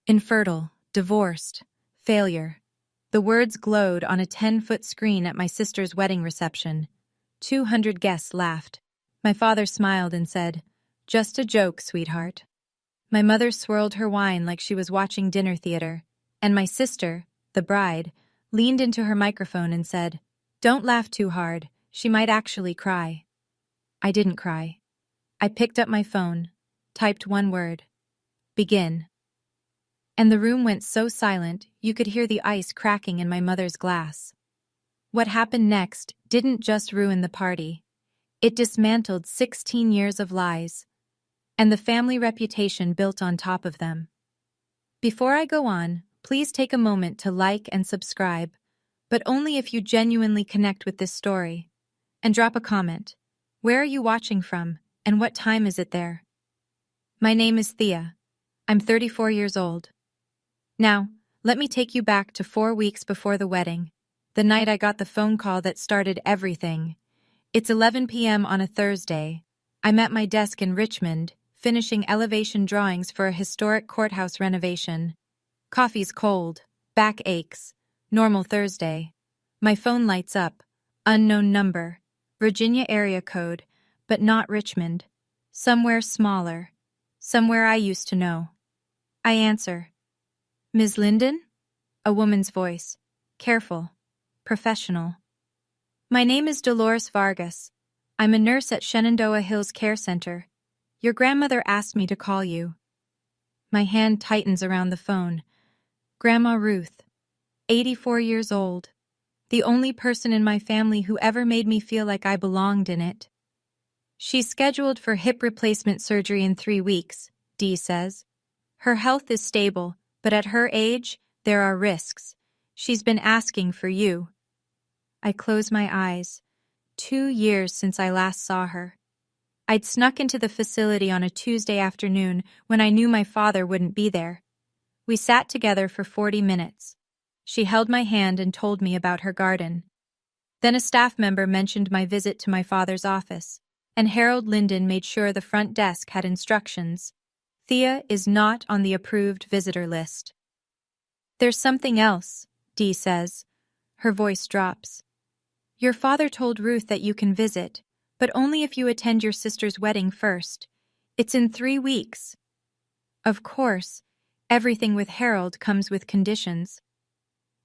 Infertile, divorced, failure. The words glowed on a 10-foot screen at my sister's wedding reception. 200 guests laughed. My father smiled and said, "Just a joke, sweetheart." My mother swirled her wine like she was watching dinner theater, and my sister, the bride, leaned into her microphone and said, "Don't laugh too hard, she might actually cry." I didn't cry. I picked up my phone, typed one word, "Begin." And the room went so silent you could hear the ice cracking in my mother's glass. What happened next didn't just ruin the party. It dismantled 16 years of lies, and the family reputation built on top of them. Before I go on, please take a moment to like and subscribe, but only if you genuinely connect with this story. And drop a comment. Where are you watching from, and what time is it there? My name is Thea. I'm 34 years old. Now, let me take you back to 4 weeks before the wedding, the night I got the phone call that started everything. It's 11 p.m. on a Thursday. I'm at my desk in Richmond, finishing elevation drawings for a historic courthouse renovation. Coffee's cold, back aches. Normal Thursday. My phone lights up. Unknown number. Virginia area code, but not Richmond. Somewhere smaller. Somewhere I used to know. I answer. "Ms. Linden?" A woman's voice. Careful. Professional. "My name is Dolores Vargas. I'm a nurse at Shenandoah Hills Care Center. Your grandmother asked me to call you." My hand tightens around the phone. Grandma Ruth. 84 years old. The only person in my family who ever made me feel like I belonged in it. "She's scheduled for hip replacement surgery in 3 weeks, Dee says. Her health is stable, but at her age, there are risks. She's been asking for you." I close my eyes. 2 years since I last saw her. I'd snuck into the facility on a Tuesday afternoon when I knew my father wouldn't be there. We sat together for 40 minutes. She held my hand and told me about her garden. Then a staff member mentioned my visit to my father's office, and Harold Linden made sure the front desk had instructions. Thea is not on the approved visitor list. "There's something else," Dee says. Her voice drops. "Your father told Ruth that you can visit, but only if you attend your sister's wedding first. It's in 3 weeks." Of course, everything with Harold comes with conditions.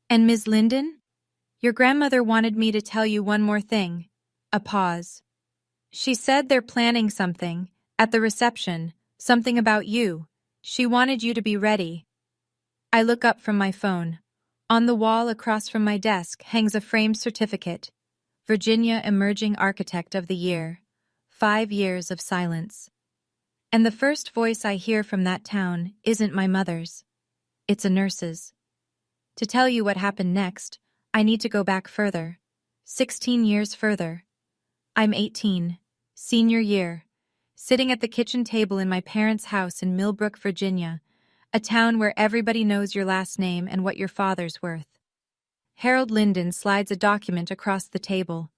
"And Ms. Linden? Your grandmother wanted me to tell you one more thing." A pause. "She said they're planning something, at the reception, something about you. She wanted you to be ready." I look up from my phone. On the wall across from my desk hangs a framed certificate. Virginia Emerging Architect of the Year. 5 years of silence. And the first voice I hear from that town isn't my mother's. It's a nurse's. To tell you what happened next, I need to go back further. 16 years further. I'm 18, senior year, sitting at the kitchen table in my parents' house in Millbrook, Virginia, a town where everybody knows your last name and what your father's worth. Harold Linden slides a document across the table.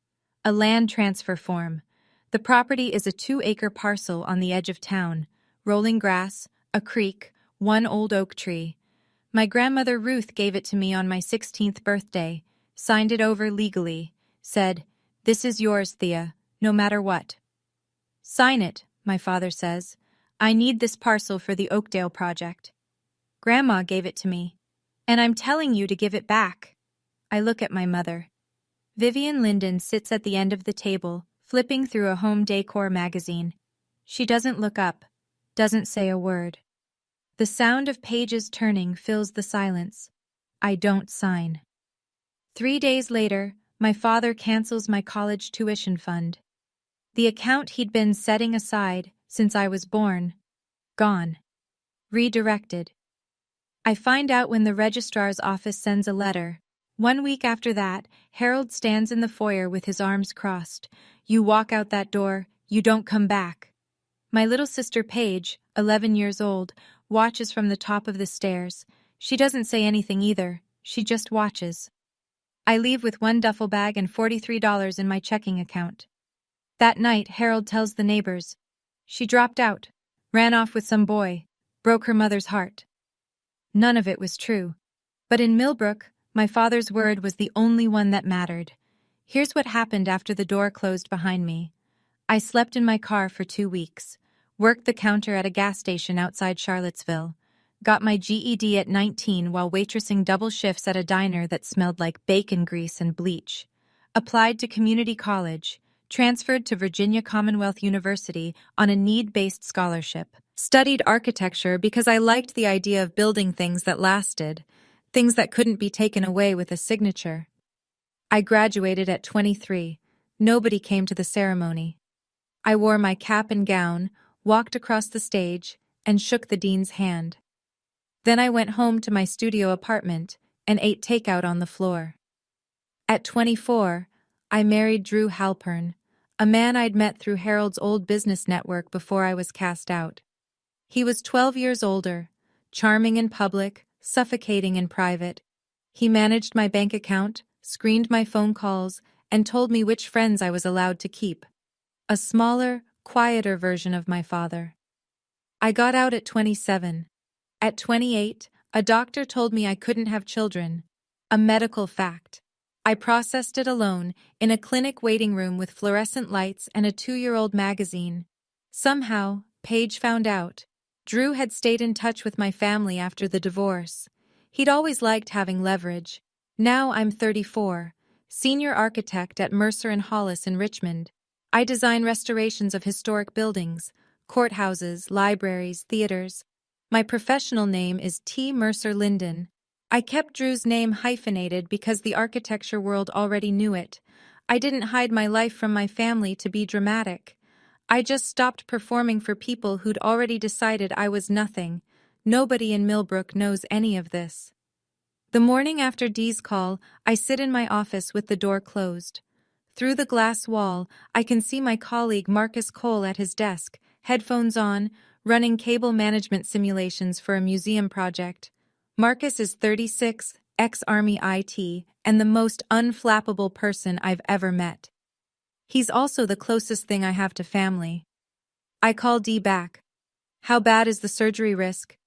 A land transfer form. The property is a 2-acre parcel on the edge of town. Rolling grass, a creek, 1 old oak tree. My grandmother Ruth gave it to me on my 16th birthday, signed it over legally, said, "This is yours, Thea, no matter what." "Sign it," my father says. "I need this parcel for the Oakdale project." "Grandma gave it to me, and I'm telling you to give it back." I look at my mother. Vivian Linden sits at the end of the table, flipping through a home decor magazine. She doesn't look up, doesn't say a word. The sound of pages turning fills the silence. I don't sign. 3 days later, my father cancels my college tuition fund. The account he'd been setting aside since I was born. Gone. Redirected. I find out when the registrar's office sends a letter. 1 week after that, Harold stands in the foyer with his arms crossed. "You walk out that door, you don't come back." My little sister Paige, 11 years old, watches from the top of the stairs. She doesn't say anything either, she just watches. I leave with 1 duffel bag and $43 in my checking account. That night, Harold tells the neighbors. "She dropped out, ran off with some boy, broke her mother's heart." None of it was true. But in Millbrook, my father's word was the only one that mattered. Here's what happened after the door closed behind me. I slept in my car for 2 weeks, worked the counter at a gas station outside Charlottesville, got my GED at 19 while waitressing double shifts at a diner that smelled like bacon grease and bleach, applied to community college, transferred to Virginia Commonwealth University on a need-based scholarship, studied architecture because I liked the idea of building things that lasted, things that couldn't be taken away with a signature. I graduated at 23. Nobody came to the ceremony. I wore my cap and gown, walked across the stage, and shook the dean's hand. Then I went home to my studio apartment and ate takeout on the floor. At 24, I married Drew Halpern, a man I'd met through Harold's old business network before I was cast out. He was 12 years older, charming in public, suffocating in private. He managed my bank account, screened my phone calls, and told me which friends I was allowed to keep. A smaller, quieter version of my father. I got out at 27. At 28, a doctor told me I couldn't have children. A medical fact. I processed it alone, in a clinic waiting room with fluorescent lights and a 2-year-old magazine. Somehow, Paige found out. Drew had stayed in touch with my family after the divorce. He'd always liked having leverage. Now I'm 34, senior architect at Mercer & Hollis in Richmond. I design restorations of historic buildings, courthouses, libraries, theaters. My professional name is T. Mercer Linden. I kept Drew's name hyphenated because the architecture world already knew it. I didn't hide my life from my family to be dramatic. I just stopped performing for people who'd already decided I was nothing. Nobody in Millbrook knows any of this. The morning after Dee's call, I sit in my office with the door closed. Through the glass wall, I can see my colleague Marcus Cole at his desk, headphones on, running cable management simulations for a museum project. Marcus is 36, ex-Army IT, and the most unflappable person I've ever met. He's also the closest thing I have to family. I call Dee back. How bad is the surgery risk?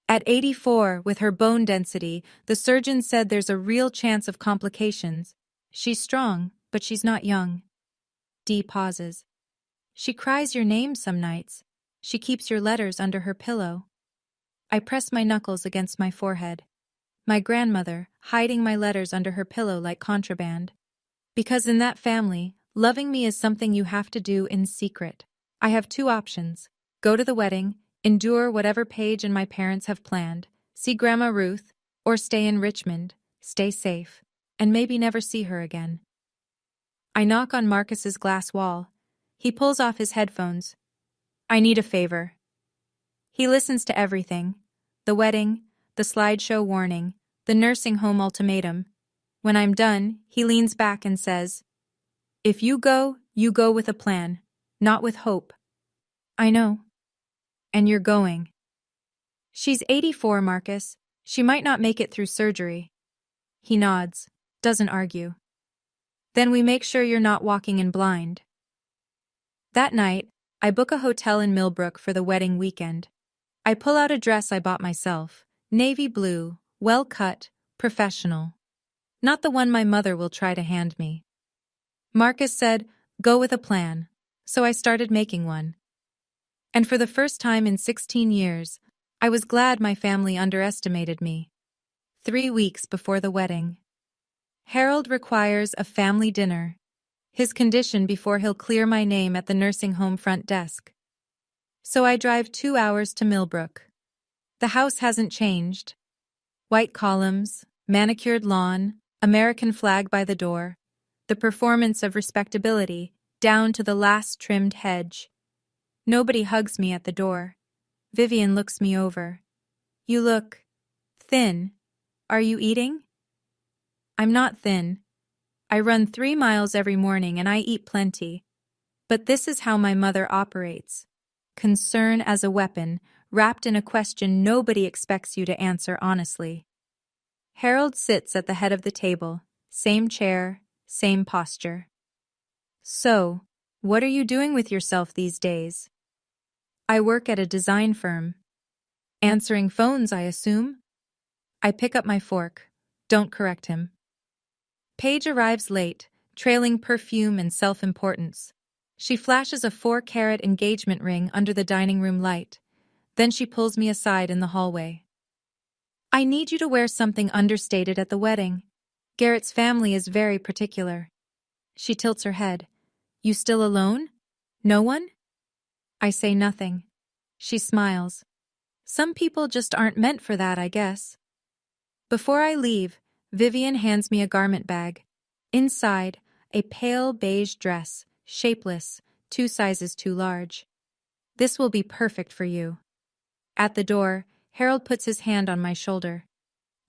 At 84, with her bone density, the surgeon said there's a real chance of complications. She's strong, but she's not young. Dee pauses. She cries your name some nights. She keeps your letters under her pillow. I press my knuckles against my forehead. My grandmother, hiding my letters under her pillow like contraband. Because in that family, loving me is something you have to do in secret. I have 2 options. Go to the wedding, endure whatever Paige and my parents have planned, see Grandma Ruth, or stay in Richmond, stay safe, and maybe never see her again. I knock on Marcus's glass wall. He pulls off his headphones. I need a favor. He listens to everything. The wedding, the slideshow warning, the nursing home ultimatum. When I'm done, he leans back and says, "If you go with a plan, not with hope." I know. And you're going. She's 84, Marcus. She might not make it through surgery. He nods, doesn't argue. Then we make sure you're not walking in blind. That night, I book a hotel in Millbrook for the wedding weekend. I pull out a dress I bought myself, navy blue, well-cut, professional. Not the one my mother will try to hand me. Marcus said, "Go with a plan," so I started making one. And for the first time in 16 years, I was glad my family underestimated me. 3 weeks before the wedding. Harold requires a family dinner. His condition before he'll clear my name at the nursing home front desk. So I drive 2 hours to Millbrook. The house hasn't changed. White columns, manicured lawn, American flag by the door. The performance of respectability, down to the last trimmed hedge. Nobody hugs me at the door. Vivian looks me over. "You look thin. Are you eating?" I'm not thin. I run 3 miles every morning and I eat plenty. But this is how my mother operates. Concern as a weapon, wrapped in a question nobody expects you to answer honestly. Harold sits at the head of the table, same chair, same posture. "So, what are you doing with yourself these days?" "I work at a design firm." "Answering phones, I assume?" I pick up my fork. Don't correct him. Paige arrives late, trailing perfume and self-importance. She flashes a 4-carat engagement ring under the dining room light. Then she pulls me aside in the hallway. I need you to wear something understated at the wedding. Garrett's family is very particular. She tilts her head. You still alone? No one? I say nothing. She smiles. Some people just aren't meant for that, I guess. Before I leave, Vivian hands me a garment bag. Inside, a pale beige dress, shapeless, 2 sizes too large. This will be perfect for you. At the door, Harold puts his hand on my shoulder.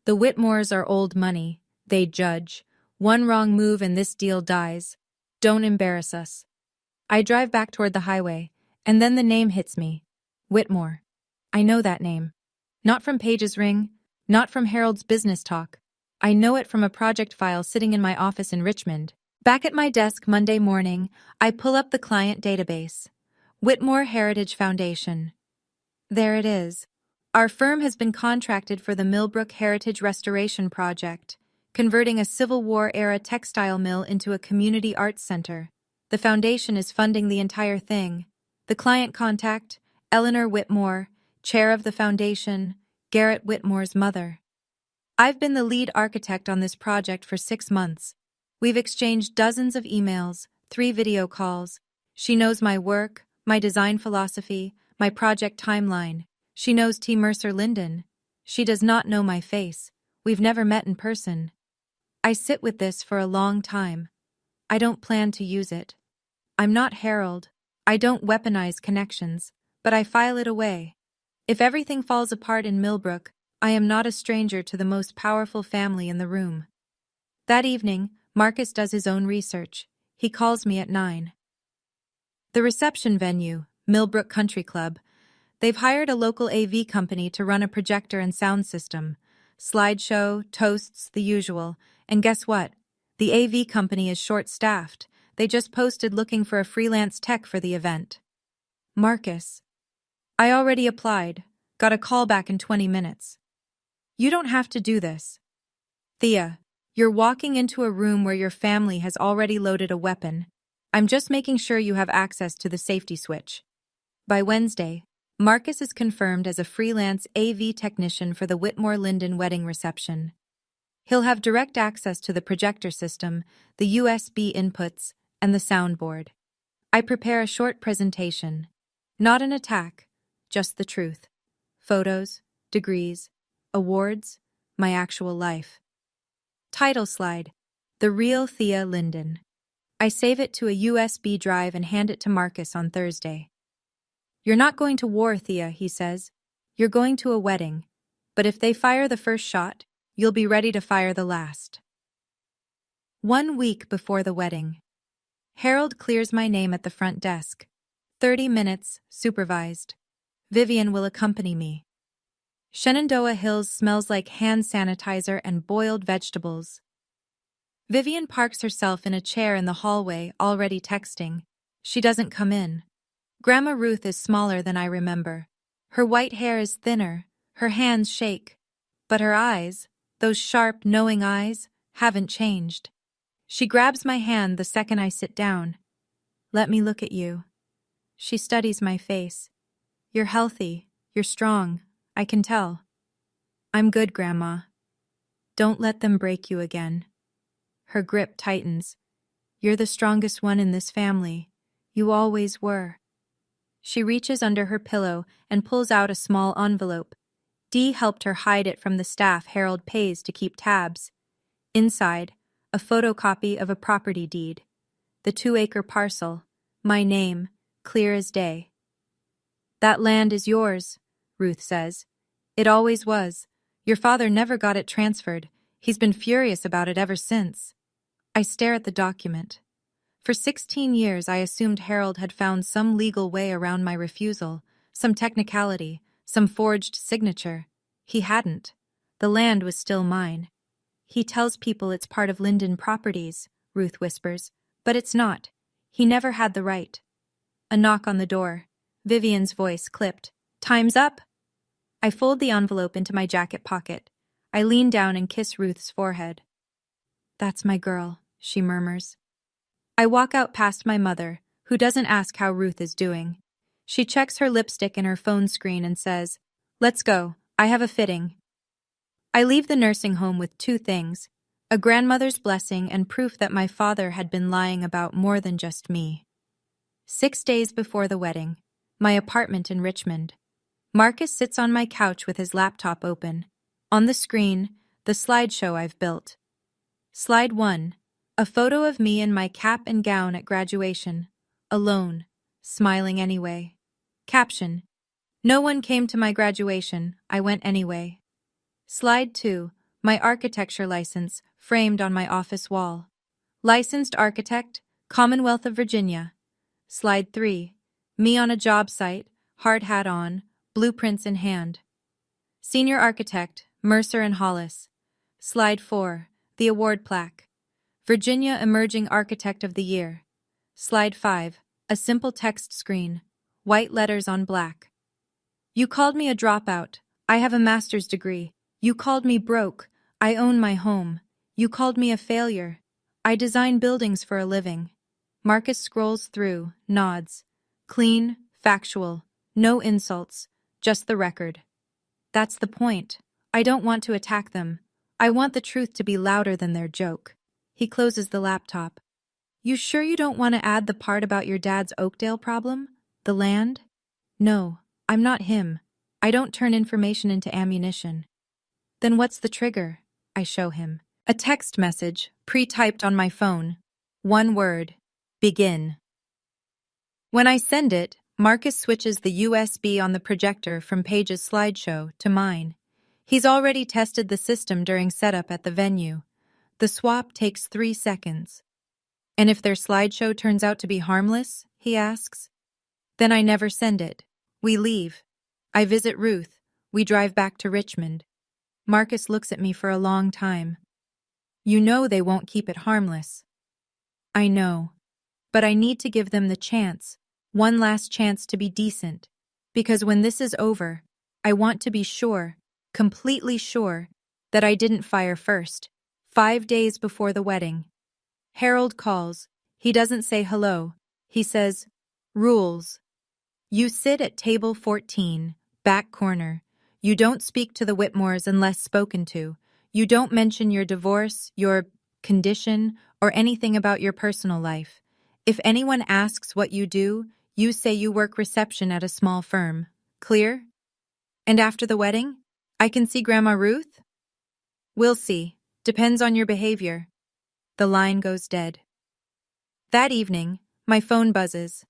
The Whitmores are old money. They judge. One wrong move and this deal dies. Don't embarrass us. I drive back toward the highway, and then the name hits me. Whitmore. I know that name. Not from Paige's ring, not from Harold's business talk. I know it from a project file sitting in my office in Richmond. Back at my desk Monday morning, I pull up the client database. Whitmore Heritage Foundation. There it is. Our firm has been contracted for the Millbrook Heritage Restoration Project, converting a Civil War-era textile mill into a community arts center. The foundation is funding the entire thing. The client contact, Eleanor Whitmore, chair of the foundation, Garrett Whitmore's mother. I've been the lead architect on this project for 6 months. We've exchanged dozens of emails, 3 video calls. She knows my work, my design philosophy, my project timeline. She knows T. Mercer Linden. She does not know my face. We've never met in person. I sit with this for a long time. I don't plan to use it. I'm not Harold. I don't weaponize connections, but I file it away. If everything falls apart in Millbrook, I am not a stranger to the most powerful family in the room. That evening, Marcus does his own research. He calls me at 9. The reception venue, Millbrook Country Club. They've hired a local AV company to run a projector and sound system. Slideshow, toasts, the usual. And guess what? The AV company is short-staffed. They just posted looking for a freelance tech for the event. Marcus. I already applied. Got a call back in 20 minutes. You don't have to do this. Thea, you're walking into a room where your family has already loaded a weapon. I'm just making sure you have access to the safety switch. By Wednesday, Marcus is confirmed as a freelance AV technician for the Whitmore Linden wedding reception. He'll have direct access to the projector system, the USB inputs, and the soundboard. I prepare a short presentation. Not an attack, just the truth. Photos, degrees, awards, my actual life. Title slide, The Real Thea Linden. I save it to a USB drive and hand it to Marcus on Thursday. You're not going to war, Thea, he says. You're going to a wedding. But if they fire the first shot, you'll be ready to fire the last. 1 week before the wedding. Harold clears my name at the front desk. 30 minutes, supervised. Vivian will accompany me. Shenandoah Hills smells like hand sanitizer and boiled vegetables. Vivian parks herself in a chair in the hallway, already texting. She doesn't come in. Grandma Ruth is smaller than I remember. Her white hair is thinner, her hands shake. But her eyes, those sharp, knowing eyes, haven't changed. She grabs my hand the second I sit down. Let me look at you. She studies my face. You're healthy, you're strong, I can tell. I'm good, Grandma. Don't let them break you again. Her grip tightens. You're the strongest one in this family. You always were. She reaches under her pillow and pulls out a small envelope. Dee helped her hide it from the staff Harold pays to keep tabs. Inside, a photocopy of a property deed. The 2-acre parcel. My name, clear as day. That land is yours, Ruth says. It always was. Your father never got it transferred. He's been furious about it ever since. I stare at the document. For 16 years, I assumed Harold had found some legal way around my refusal, some technicality, some forged signature. He hadn't. The land was still mine. He tells people it's part of Linden Properties, Ruth whispers, but it's not. He never had the right. A knock on the door. Vivian's voice clipped. Time's up! I fold the envelope into my jacket pocket. I lean down and kiss Ruth's forehead. "That's my girl," she murmurs. I walk out past my mother, who doesn't ask how Ruth is doing. She checks her lipstick and her phone screen and says, "Let's go, I have a fitting." I leave the nursing home with two things: a grandmother's blessing and proof that my father had been lying about more than just me. 6 days before the wedding, my apartment in Richmond. Marcus sits on my couch with his laptop open. On the screen, the slideshow I've built. Slide 1. A photo of me in my cap and gown at graduation. Alone. Smiling anyway. Caption: "No one came to my graduation, I went anyway." Slide 2. My architecture license, framed on my office wall. Licensed architect, Commonwealth of Virginia. Slide 3. Me on a job site, hard hat on, blueprints in hand. Senior architect, Mercer and Hollis. Slide 4. The award plaque. Virginia Emerging Architect of the Year. Slide 5. A simple text screen. White letters on black. "You called me a dropout. I have a master's degree. You called me broke. I own my home. You called me a failure. I design buildings for a living." Marcus scrolls through, nods. Clean, factual, no insults, just the record. That's the point. I don't want to attack them. I want the truth to be louder than their joke. He closes the laptop. "You sure you don't want to add the part about your dad's Oakdale problem? The land?" "No, I'm not him. I don't turn information into ammunition." "Then what's the trigger?" I show him. A text message, pre-typed on my phone. One word: begin. When I send it, Marcus switches the USB on the projector from Paige's slideshow to mine. He's already tested the system during setup at the venue. The swap takes 3 seconds. "And if their slideshow turns out to be harmless?" he asks. "Then I never send it. We leave. I visit Ruth. We drive back to Richmond." Marcus looks at me for a long time. "You know they won't keep it harmless." "I know. But I need to give them the chance, one last chance to be decent. Because when this is over, I want to be sure, completely sure, that I didn't fire first, 5 days before the wedding." Harold calls. He doesn't say hello. He says, "Rules. You sit at table 14, back corner. You don't speak to the Whitmores unless spoken to. You don't mention your divorce, your condition, or anything about your personal life. If anyone asks what you do, you say you work reception at a small firm. Clear? And after the wedding, I can see Grandma Ruth?" "We'll see. Depends on your behavior." The line goes dead. That evening, my phone buzzes.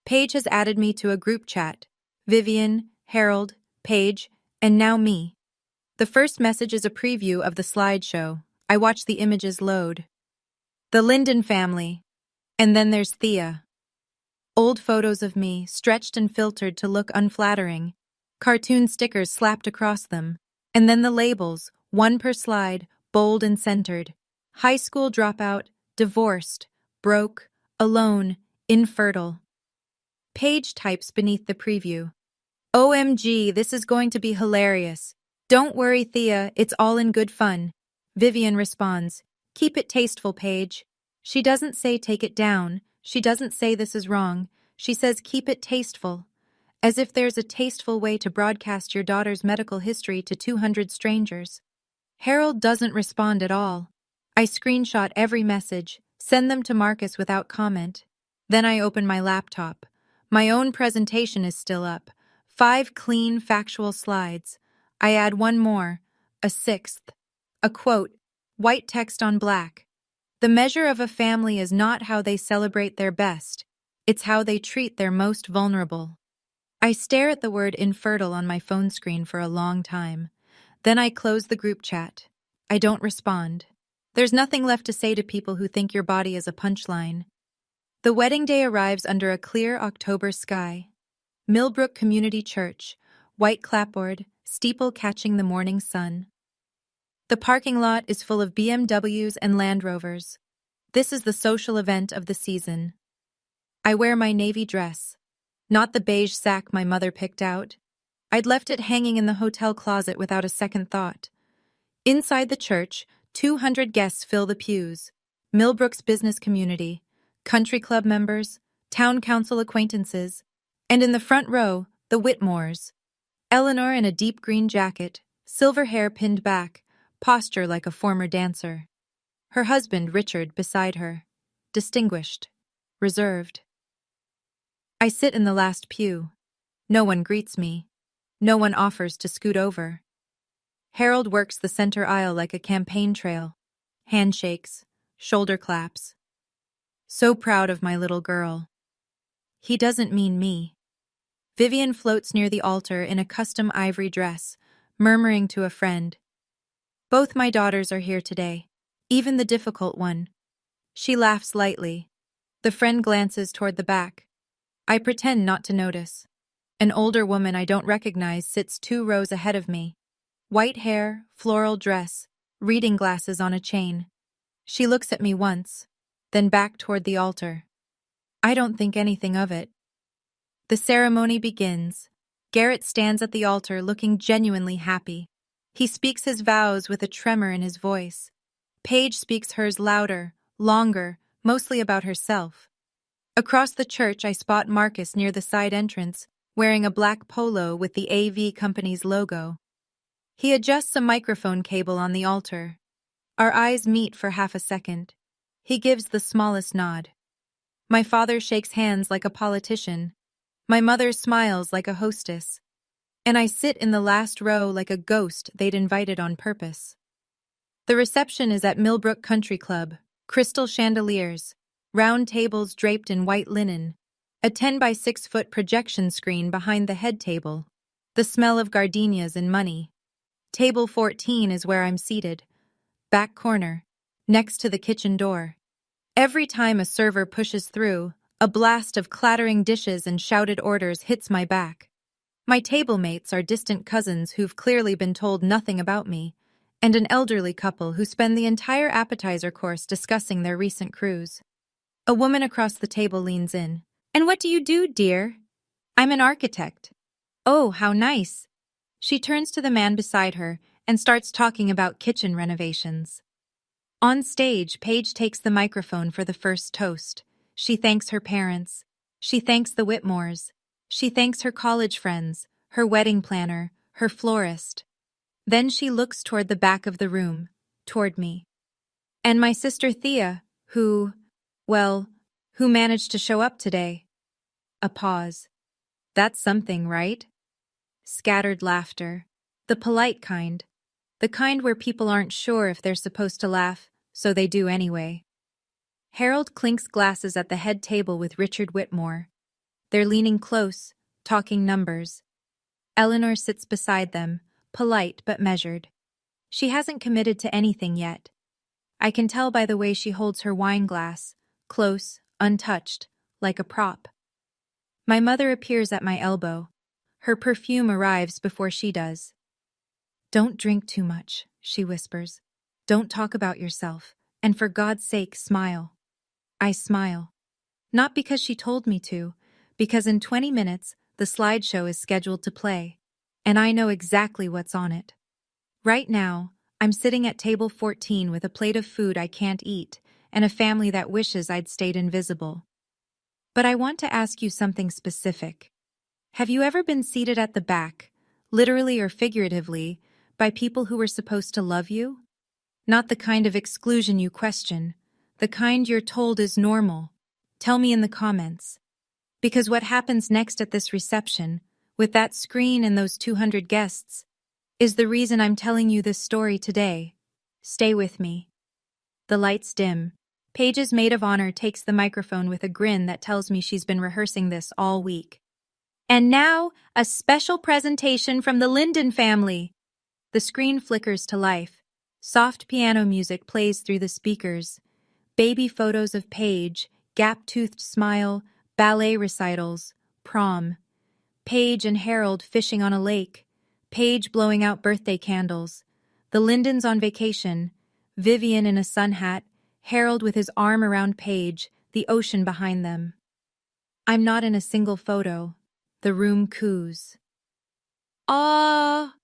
Paige has added me to a group chat. Vivian, Harold, Paige, and now me. The first message is a preview of the slideshow. I watch the images load. The Linden family. And then there's Thea. Old photos of me, stretched and filtered to look unflattering. Cartoon stickers slapped across them. And then the labels, one per slide, bold and centered. High school dropout, divorced, broke, alone, infertile. Paige types beneath the preview. "OMG, this is going to be hilarious. Don't worry, Thea, it's all in good fun." Vivian responds, "Keep it tasteful, Paige." She doesn't say take it down. She doesn't say this is wrong. She says keep it tasteful. As if there's a tasteful way to broadcast your daughter's medical history to 200 strangers. Harold doesn't respond at all. I screenshot every message, send them to Marcus without comment. Then I open my laptop. My own presentation is still up. 5 clean, factual slides. I add one more, a 6th. A quote, white text on black. "The measure of a family is not how they celebrate their best. It's how they treat their most vulnerable." I stare at the word infertile on my phone screen for a long time. Then I close the group chat. I don't respond. There's nothing left to say to people who think your body is a punchline. The wedding day arrives under a clear October sky. Millbrook Community Church, white clapboard, steeple catching the morning sun. The parking lot is full of BMWs and Land Rovers. This is the social event of the season. I wear my navy dress, not the beige sack my mother picked out. I'd left it hanging in the hotel closet without a second thought. Inside the church, 200 guests fill the pews. Millbrook's business community, country club members, town council acquaintances, and in the front row, the Whitmores. Eleanor in a deep green jacket, silver hair pinned back, posture like a former dancer. Her husband, Richard, beside her. Distinguished. Reserved. I sit in the last pew. No one greets me. No one offers to scoot over. Harold works the center aisle like a campaign trail. Handshakes, shoulder claps. So proud of my little girl. He doesn't mean me. Vivian floats near the altar in a custom ivory dress, murmuring to a friend. Both my daughters are here today, even the difficult one. She laughs lightly. The friend glances toward the back. I pretend not to notice. An older woman I don't recognize sits 2 rows ahead of me. White hair, floral dress, reading glasses on a chain. She looks at me once, then back toward the altar. I don't think anything of it. The ceremony begins. Garrett stands at the altar looking genuinely happy. He speaks his vows with a tremor in his voice. Paige speaks hers louder, longer, mostly about herself. Across the church, I spot Marcus near the side entrance, wearing a black polo with the AV company's logo. He adjusts a microphone cable on the altar. Our eyes meet for half a second. He gives the smallest nod. My father shakes hands like a politician. My mother smiles like a hostess. And I sit in the last row like a ghost they'd invited on purpose. The reception is at Millbrook Country Club. Crystal chandeliers, round tables draped in white linen, a 10 by 6 foot projection screen behind the head table, the smell of gardenias and money. Table 14 is where I'm seated, back corner, next to the kitchen door. Every time a server pushes through, a blast of clattering dishes and shouted orders hits my back. My table mates are distant cousins who've clearly been told nothing about me, and an elderly couple who spend the entire appetizer course discussing their recent cruise. A woman across the table leans in. "And what do you do, dear?" "I'm an architect." "Oh, how nice." She turns to the man beside her and starts talking about kitchen renovations. On stage, Paige takes the microphone for the first toast. She thanks her parents. She thanks the Whitmores. She thanks her college friends, her wedding planner, her florist. Then she looks toward the back of the room, toward me. "And my sister Thea, who managed to show up today." A pause. "That's something, right?" Scattered laughter. The polite kind. The kind where people aren't sure if they're supposed to laugh, so they do anyway. Harold clinks glasses at the head table with Richard Whitmore. They're leaning close, talking numbers. Eleanor sits beside them, polite but measured. She hasn't committed to anything yet. I can tell by the way she holds her wine glass, close, untouched, like a prop. My mother appears at my elbow. Her perfume arrives before she does. "Don't drink too much," she whispers. "Don't talk about yourself, and for God's sake, smile." I smile. Not because she told me to, because in 20 minutes, the slideshow is scheduled to play, and I know exactly what's on it. Right now, I'm sitting at table 14 with a plate of food I can't eat and a family that wishes I'd stayed invisible. But I want to ask you something specific. Have you ever been seated at the back, literally or figuratively, by people who were supposed to love you? Not the kind of exclusion you question, the kind you're told is normal. Tell me in the comments. Because what happens next at this reception, with that screen and those 200 guests, is the reason I'm telling you this story today. Stay with me. The lights dim. Paige's maid of honor takes the microphone with a grin that tells me she's been rehearsing this all week. "And now, a special presentation from the Linden family." The screen flickers to life. Soft piano music plays through the speakers. Baby photos of Paige, gap-toothed smile, ballet recitals, prom. Paige and Harold fishing on a lake. Paige blowing out birthday candles. The Lindens on vacation. Vivian in a sun hat. Harold with his arm around Paige, the ocean behind them. I'm not in a single photo. The room coos. "Ah!"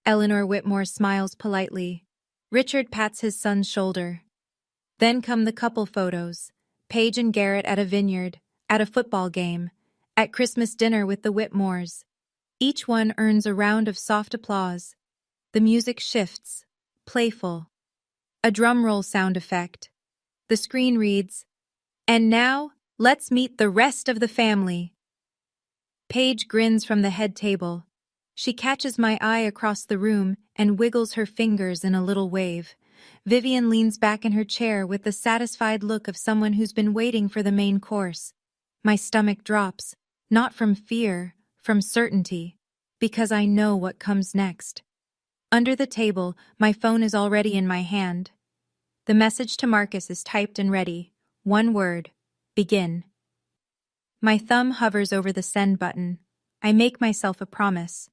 Eleanor Whitmore smiles politely. Richard pats his son's shoulder. Then come the couple photos. Paige and Garrett at a vineyard, at a football game, at Christmas dinner with the Whitmores. Each one earns a round of soft applause. The music shifts, playful. A drum roll sound effect. The screen reads, "And now, let's meet the rest of the family." Paige grins from the head table. She catches my eye across the room and wiggles her fingers in a little wave. Vivian leans back in her chair with the satisfied look of someone who's been waiting for the main course. My stomach drops, not from fear, from certainty, because I know what comes next. Under the table, my phone is already in my hand. The message to Marcus is typed and ready. One word: begin. My thumb hovers over the send button. I make myself a promise.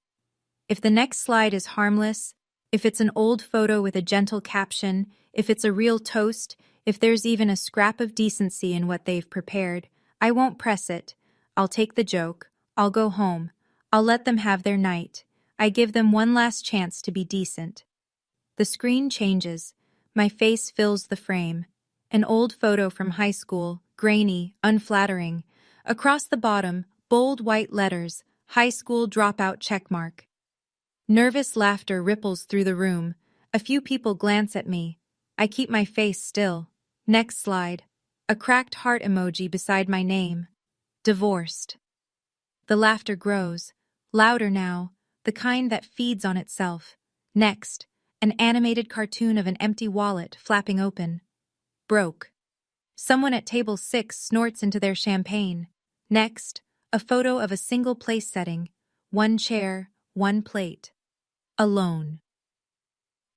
If the next slide is harmless, if it's an old photo with a gentle caption, if it's a real toast, if there's even a scrap of decency in what they've prepared, I won't press it. I'll take the joke. I'll go home. I'll let them have their night. I give them one last chance to be decent. The screen changes. My face fills the frame. An old photo from high school, grainy, unflattering. Across the bottom, bold white letters, high school dropout checkmark. Nervous laughter ripples through the room. A few people glance at me. I keep my face still. Next slide. A cracked heart emoji beside my name. Divorced. The laughter grows. Louder now. The kind that feeds on itself. Next. An animated cartoon of an empty wallet flapping open. Broke. Someone at table 6 snorts into their champagne. Next. A photo of a single place setting. One chair, one plate. Alone.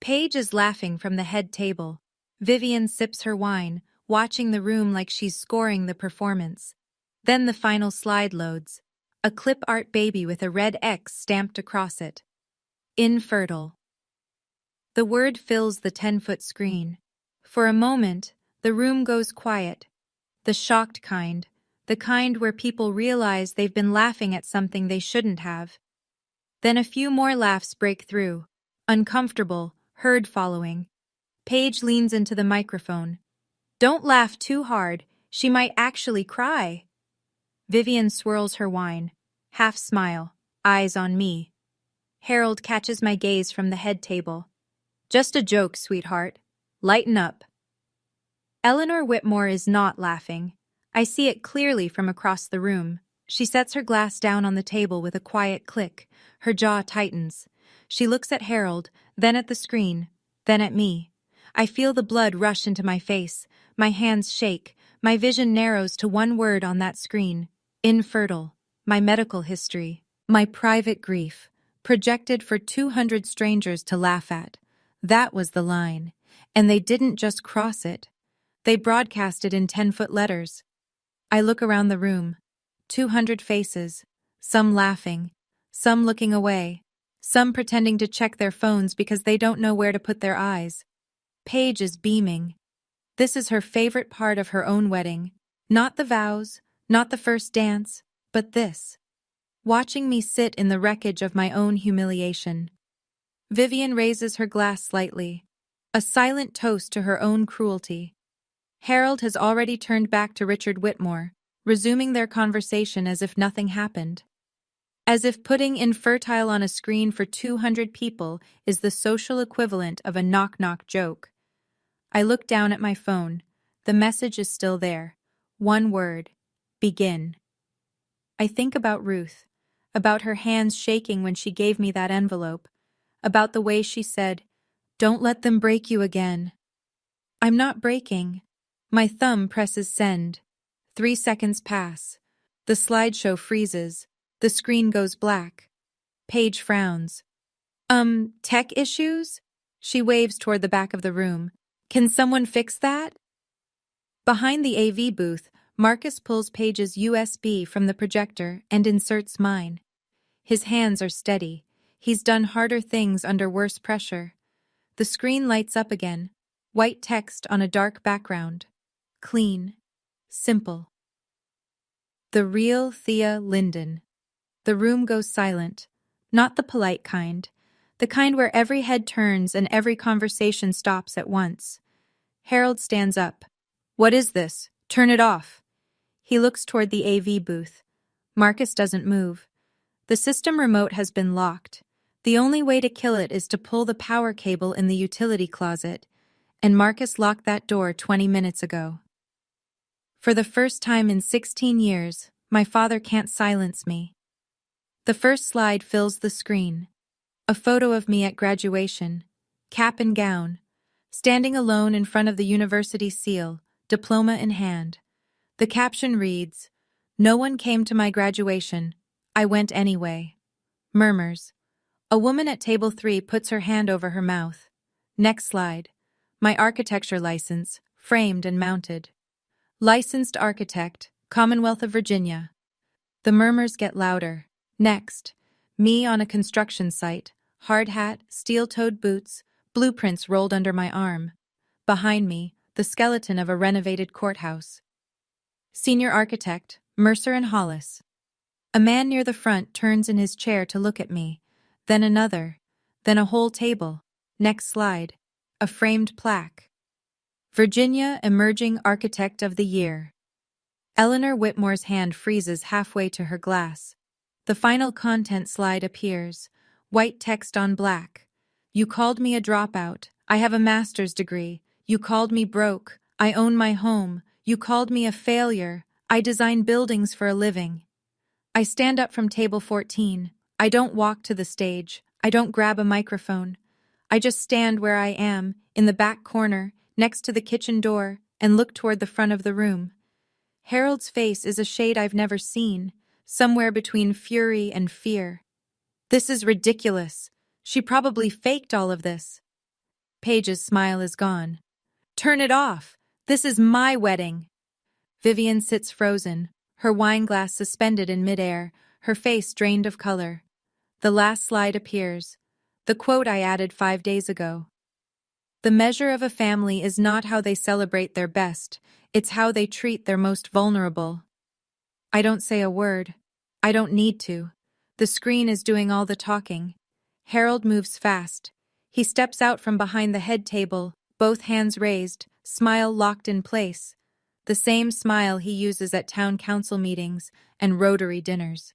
Paige is laughing from the head table. Vivian sips her wine, watching the room like she's scoring the performance. Then the final slide loads. A clip art baby with a red X stamped across it. Infertile. The word fills the 10-foot screen. For a moment, the room goes quiet. The shocked kind. The kind where people realize they've been laughing at something they shouldn't have. Then a few more laughs break through. Uncomfortable, herd following. Paige leans into the microphone. "Don't laugh too hard. She might actually cry." Vivian swirls her wine. Half smile, eyes on me. Harold catches my gaze from the head table. "Just a joke, sweetheart. Lighten up." Eleanor Whitmore is not laughing. I see it clearly from across the room. She sets her glass down on the table with a quiet click. Her jaw tightens. She looks at Harold, then at the screen, then at me. I feel the blood rush into my face. My hands shake. My vision narrows to one word on that screen. Infertile. My medical history. My private grief. Projected for 200 strangers to laugh at. That was the line. And they didn't just cross it. They broadcast it in 10-foot letters. I look around the room. 200 faces. Some laughing. Some looking away. Some pretending to check their phones because they don't know where to put their eyes. Paige is beaming. This is her favorite part of her own wedding. Not the vows, not the first dance, but this. Watching me sit in the wreckage of my own humiliation. Vivian raises her glass slightly. A silent toast to her own cruelty. Harold has already turned back to Richard Whitmore, resuming their conversation as if nothing happened. As if putting Infertile on a screen for 200 people is the social equivalent of a knock-knock joke. I look down at my phone. The message is still there. One word. Begin. I think about Ruth, about her hands shaking when she gave me that envelope, about the way she said, "Don't let them break you again." I'm not breaking. My thumb presses send. 3 seconds pass. The slideshow freezes. The screen goes black. Paige frowns. Tech issues?" She waves toward the back of the room. "Can someone fix that?" Behind the AV booth, Marcus pulls Paige's USB from the projector and inserts mine. His hands are steady. He's done harder things under worse pressure. The screen lights up again. White text on a dark background. Clean. Simple. The real Thea Linden. The room goes silent. Not the polite kind. The kind where every head turns and every conversation stops at once. Harold stands up. What is this? Turn it off. He looks toward the AV booth. Marcus doesn't move. The system remote has been locked. The only way to kill it is to pull the power cable in the utility closet, and Marcus locked that door 20 minutes ago. For the first time in 16 years, my father can't silence me. The first slide fills the screen. A photo of me at graduation, cap and gown, standing alone in front of the university seal, diploma in hand. The caption reads, "No one came to my graduation. I went anyway." Murmurs. A woman at table 3 puts her hand over her mouth. Next slide. My architecture license, framed and mounted. Licensed architect, Commonwealth of Virginia. The murmurs get louder. Next. Me on a construction site, hard hat, steel-toed boots, blueprints rolled under my arm. Behind me, the skeleton of a renovated courthouse. Senior architect, Mercer and Hollis. A man near the front turns in his chair to look at me, then another, then a whole table. Next slide. A framed plaque. Virginia Emerging Architect of the Year. Eleanor Whitmore's hand freezes halfway to her glass. The final content slide appears, white text on black. You called me a dropout. I have a master's degree. You called me broke. I own my home. You called me a failure. I design buildings for a living. I stand up from table 14. I don't walk to the stage. I don't grab a microphone. I just stand where I am, in the back corner, next to the kitchen door, and look toward the front of the room. Harold's face is a shade I've never seen, somewhere between fury and fear. This is ridiculous. She probably faked all of this. Paige's smile is gone. Turn it off. This is my wedding. Vivian sits frozen, her wine glass suspended in midair, her face drained of color. The last slide appears. The quote I added 5 days ago. The measure of a family is not how they celebrate their best, it's how they treat their most vulnerable. I don't say a word. I don't need to. The screen is doing all the talking. Harold moves fast. He steps out from behind the head table, both hands raised, smile locked in place. The same smile he uses at town council meetings and Rotary dinners.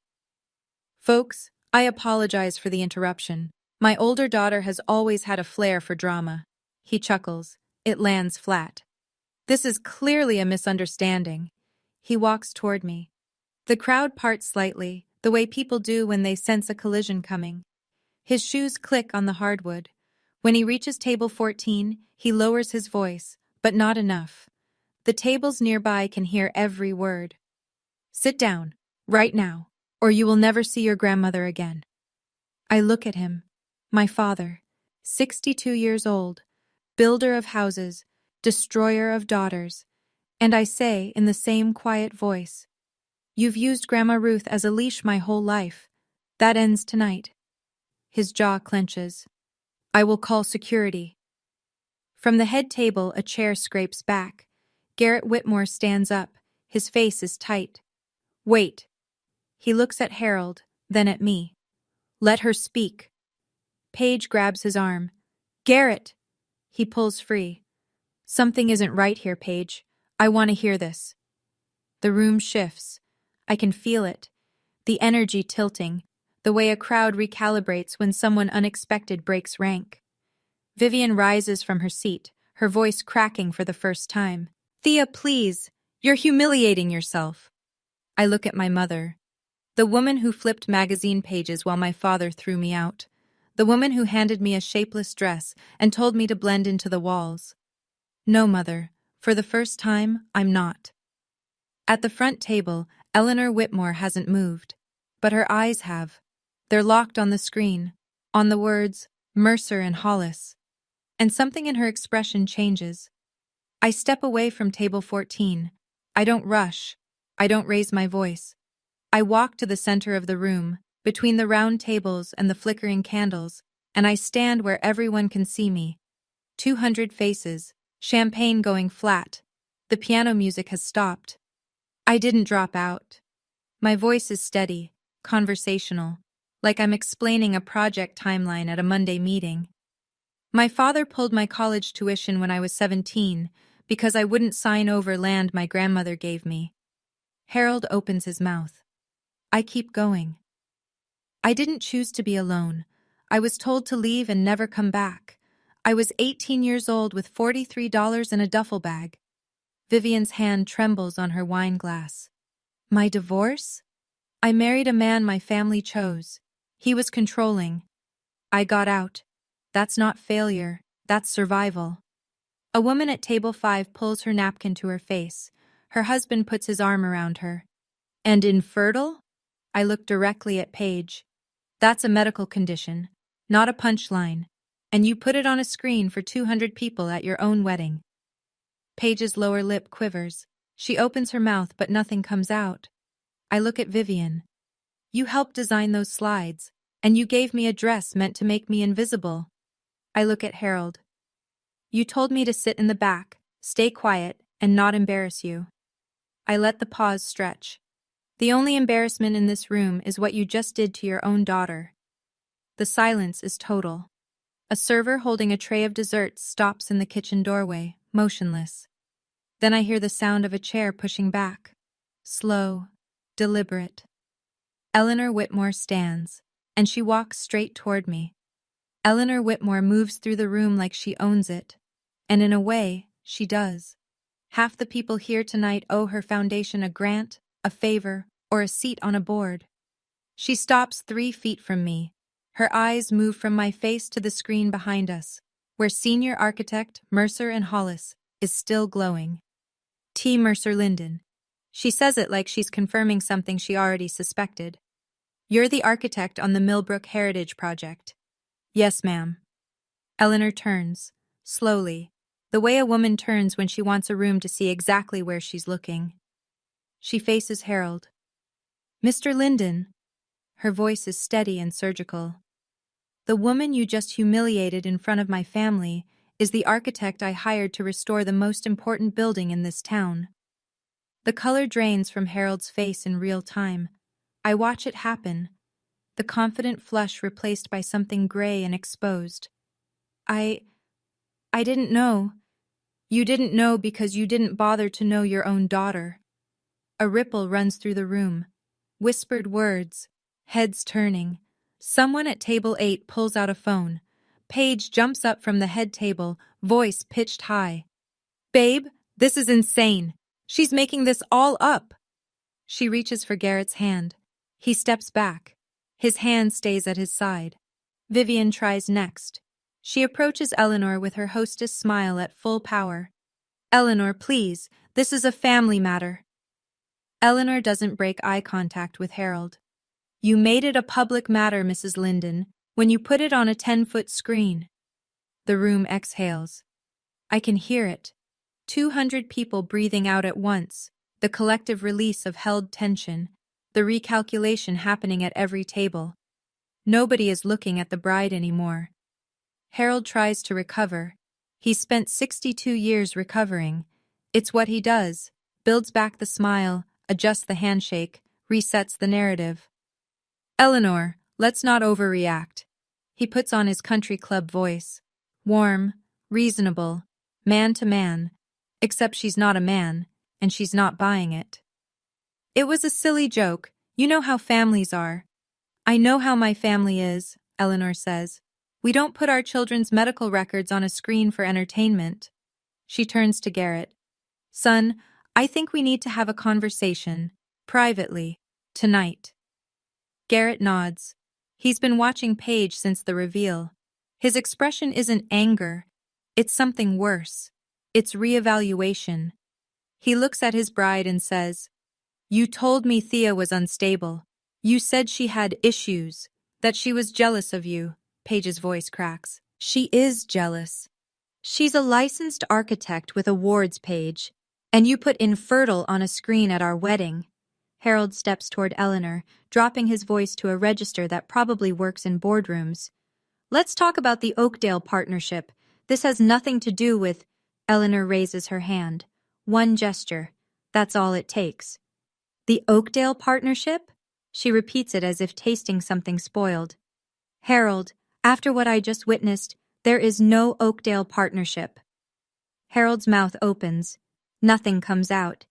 Folks, I apologize for the interruption. My older daughter has always had a flair for drama. He chuckles. It lands flat. This is clearly a misunderstanding. He walks toward me. The crowd parts slightly, the way people do when they sense a collision coming. His shoes click on the hardwood. When he reaches table 14, he lowers his voice, but not enough. The tables nearby can hear every word. Sit down, right now, or you will never see your grandmother again. I look at him. My father, 62 years old, builder of houses, destroyer of daughters, and I say in the same quiet voice, "You've used Grandma Ruth as a leash my whole life. That ends tonight." His jaw clenches. I will call security. From the head table, a chair scrapes back. Garrett Whitmore stands up. His face is tight. Wait. He looks at Harold, then at me. Let her speak. Paige grabs his arm. Garrett! He pulls free. Something isn't right here, Paige. I want to hear this. The room shifts. I can feel it. The energy tilting, the way a crowd recalibrates when someone unexpected breaks rank. Vivian rises from her seat, her voice cracking for the first time. Thea, please. You're humiliating yourself. I look at my mother. The woman who flipped magazine pages while my father threw me out. The woman who handed me a shapeless dress and told me to blend into the walls. No, Mother. For the first time, I'm not. At the front table, Eleanor Whitmore hasn't moved. But her eyes have. They're locked on the screen, on the words, Mercer and Hollis. And something in her expression changes. I step away from table 14. I don't rush. I don't raise my voice. I walk to the center of the room, between the round tables and the flickering candles, and I stand where everyone can see me. 200 faces, champagne going flat. The piano music has stopped. I didn't drop out. My voice is steady, conversational. like I'm explaining a project timeline at a Monday meeting. My father pulled my college tuition when I was 17 because I wouldn't sign over land my grandmother gave me. Harold opens his mouth. I keep going. I didn't choose to be alone. I was told to leave and never come back. I was 18 years old with $43 in a duffel bag. Vivian's hand trembles on her wine glass. My divorce? I married a man my family chose. He was controlling. I got out. That's not failure, that's survival. A woman at table 5 pulls her napkin to her face. Her husband puts his arm around her. And infertile? I look directly at Paige. That's a medical condition, not a punchline. And you put it on a screen for 200 people at your own wedding. Paige's lower lip quivers. She opens her mouth but nothing comes out. I look at Vivian. You helped design those slides, and you gave me a dress meant to make me invisible. I look at Harold. You told me to sit in the back, stay quiet, and not embarrass you. I let the pause stretch. The only embarrassment in this room is what you just did to your own daughter. The silence is total. A server holding a tray of desserts stops in the kitchen doorway, motionless. Then I hear the sound of a chair pushing back. Slow, deliberate. Eleanor Whitmore stands, and she walks straight toward me. Eleanor Whitmore moves through the room like she owns it. And in a way, she does. Half the people here tonight owe her foundation a grant, a favor, or a seat on a board. She stops 3 feet from me. Her eyes move from my face to the screen behind us, where senior architect Mercer and Hollis is still glowing. T. Mercer Linden. She says it like she's confirming something she already suspected. You're the architect on the Millbrook Heritage Project. Yes, ma'am. Eleanor turns, slowly, the way a woman turns when she wants a room to see exactly where she's looking. She faces Harold. Mr. Linden. Her voice is steady and surgical. The woman you just humiliated in front of my family is the architect I hired to restore the most important building in this town. The color drains from Harold's face in real time. I watch it happen, the confident flush replaced by something gray and exposed. I didn't know. You didn't know because you didn't bother to know your own daughter. A ripple runs through the room. Whispered words, heads turning. Someone at table 8 pulls out a phone. Paige jumps up from the head table, voice pitched high. Babe, this is insane. She's making this all up. She reaches for Garrett's hand. He steps back. His hand stays at his side. Vivian tries next. She approaches Eleanor with her hostess smile at full power. Eleanor, please, this is a family matter. Eleanor doesn't break eye contact with Harold. You made it a public matter, Mrs. Linden, when you put it on a 10-foot screen. The room exhales. I can hear it. 200 people breathing out at once, the collective release of held tension, the recalculation happening at every table. Nobody is looking at the bride anymore. Harold tries to recover. He's spent 62 years recovering. It's what he does. Builds back the smile, adjusts the handshake, resets the narrative. Eleanor, let's not overreact. He puts on his country club voice. Warm, reasonable, man to man, except she's not a man, and she's not buying it. It was a silly joke. You know how families are. I know how my family is, Eleanor says. We don't put our children's medical records on a screen for entertainment. She turns to Garrett. Son, I think we need to have a conversation, privately, tonight. Garrett nods. He's been watching Paige since the reveal. His expression isn't anger. It's something worse. It's reevaluation. He looks at his bride and says, You told me Thea was unstable. You said she had issues, that she was jealous of you. Paige's voice cracks. She is jealous. She's a licensed architect with awards, Paige, and you put infertile on a screen at our wedding. Harold steps toward Eleanor, dropping his voice to a register that probably works in boardrooms. Let's talk about the Oakdale partnership. This has nothing to do with... Eleanor raises her hand. One gesture. That's all it takes. The Oakdale partnership? She repeats it as if tasting something spoiled. Harold, after what I just witnessed, there is no Oakdale partnership. Harold's mouth opens. Nothing comes out.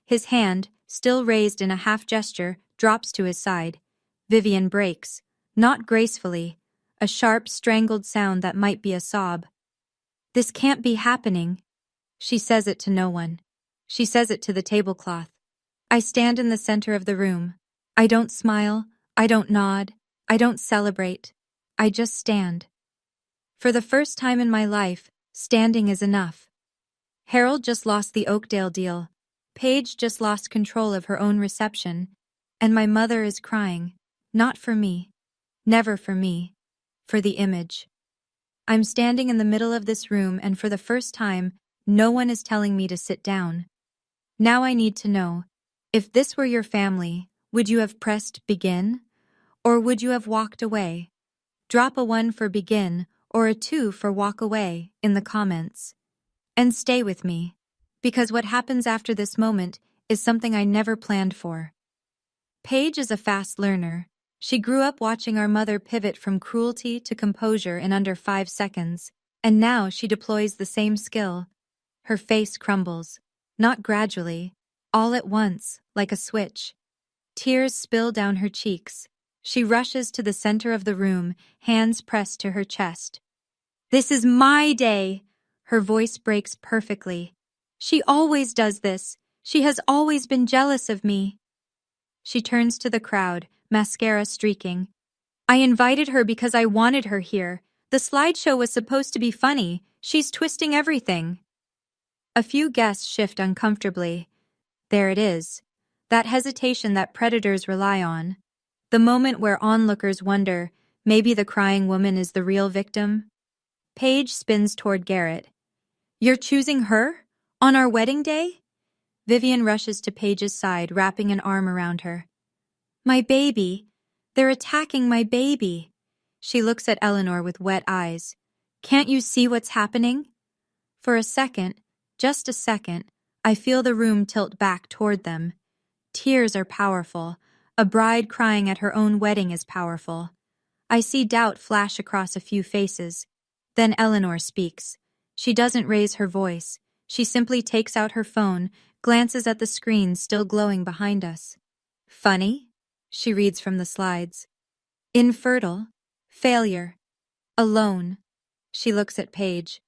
His hand, still raised in a half gesture, drops to his side. Vivian breaks, not gracefully, a sharp, strangled sound that might be a sob. This can't be happening. She says it to no one. She says it to the tablecloth. I stand in the center of the room. I don't smile. I don't nod. I don't celebrate. I just stand. For the first time in my life, standing is enough. Harold just lost the Oakdale deal. Paige just lost control of her own reception. And my mother is crying. Not for me. Never for me. For the image. I'm standing in the middle of this room, and for the first time, no one is telling me to sit down. Now I need to know, if this were your family, would you have pressed begin? Or would you have walked away? Drop a 1 for begin or a 2 for walk away in the comments. And stay with me, because what happens after this moment is something I never planned for. Paige is a fast learner. She grew up watching our mother pivot from cruelty to composure in under 5 seconds, and now she deploys the same skill. Her face crumbles, not gradually, all at once, like a switch. Tears spill down her cheeks. She rushes to the center of the room, hands pressed to her chest. This is my day! Her voice breaks perfectly. She always does this. She has always been jealous of me. She turns to the crowd, mascara streaking. I invited her because I wanted her here. The slideshow was supposed to be funny. She's twisting everything. A few guests shift uncomfortably. There it is. That hesitation that predators rely on. The moment where onlookers wonder, maybe the crying woman is the real victim. Paige spins toward Garrett. You're choosing her? On our wedding day? Vivian rushes to Paige's side, wrapping an arm around her. My baby. They're attacking my baby. She looks at Eleanor with wet eyes. Can't you see what's happening? For a second, just a second, I feel the room tilt back toward them. Tears are powerful. A bride crying at her own wedding is powerful. I see doubt flash across a few faces. Then Eleanor speaks. She doesn't raise her voice. She simply takes out her phone, glances at the screen still glowing behind us. Funny? She reads from the slides. Infertile. Failure. Alone. She looks at Paige.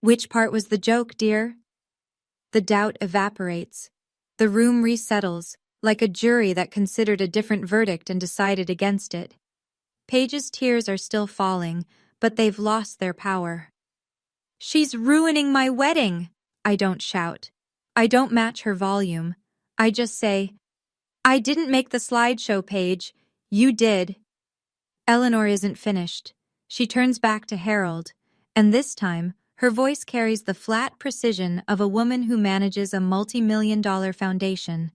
Which part was the joke, dear? The doubt evaporates. The room resettles, like a jury that considered a different verdict and decided against it. Paige's tears are still falling, but they've lost their power. She's ruining my wedding! I don't shout. I don't match her volume. I just say, I didn't make the slideshow, Paige. You did. Eleanor isn't finished. She turns back to Harold, and this time, her voice carries the flat precision of a woman who manages a multi-million-dollar foundation.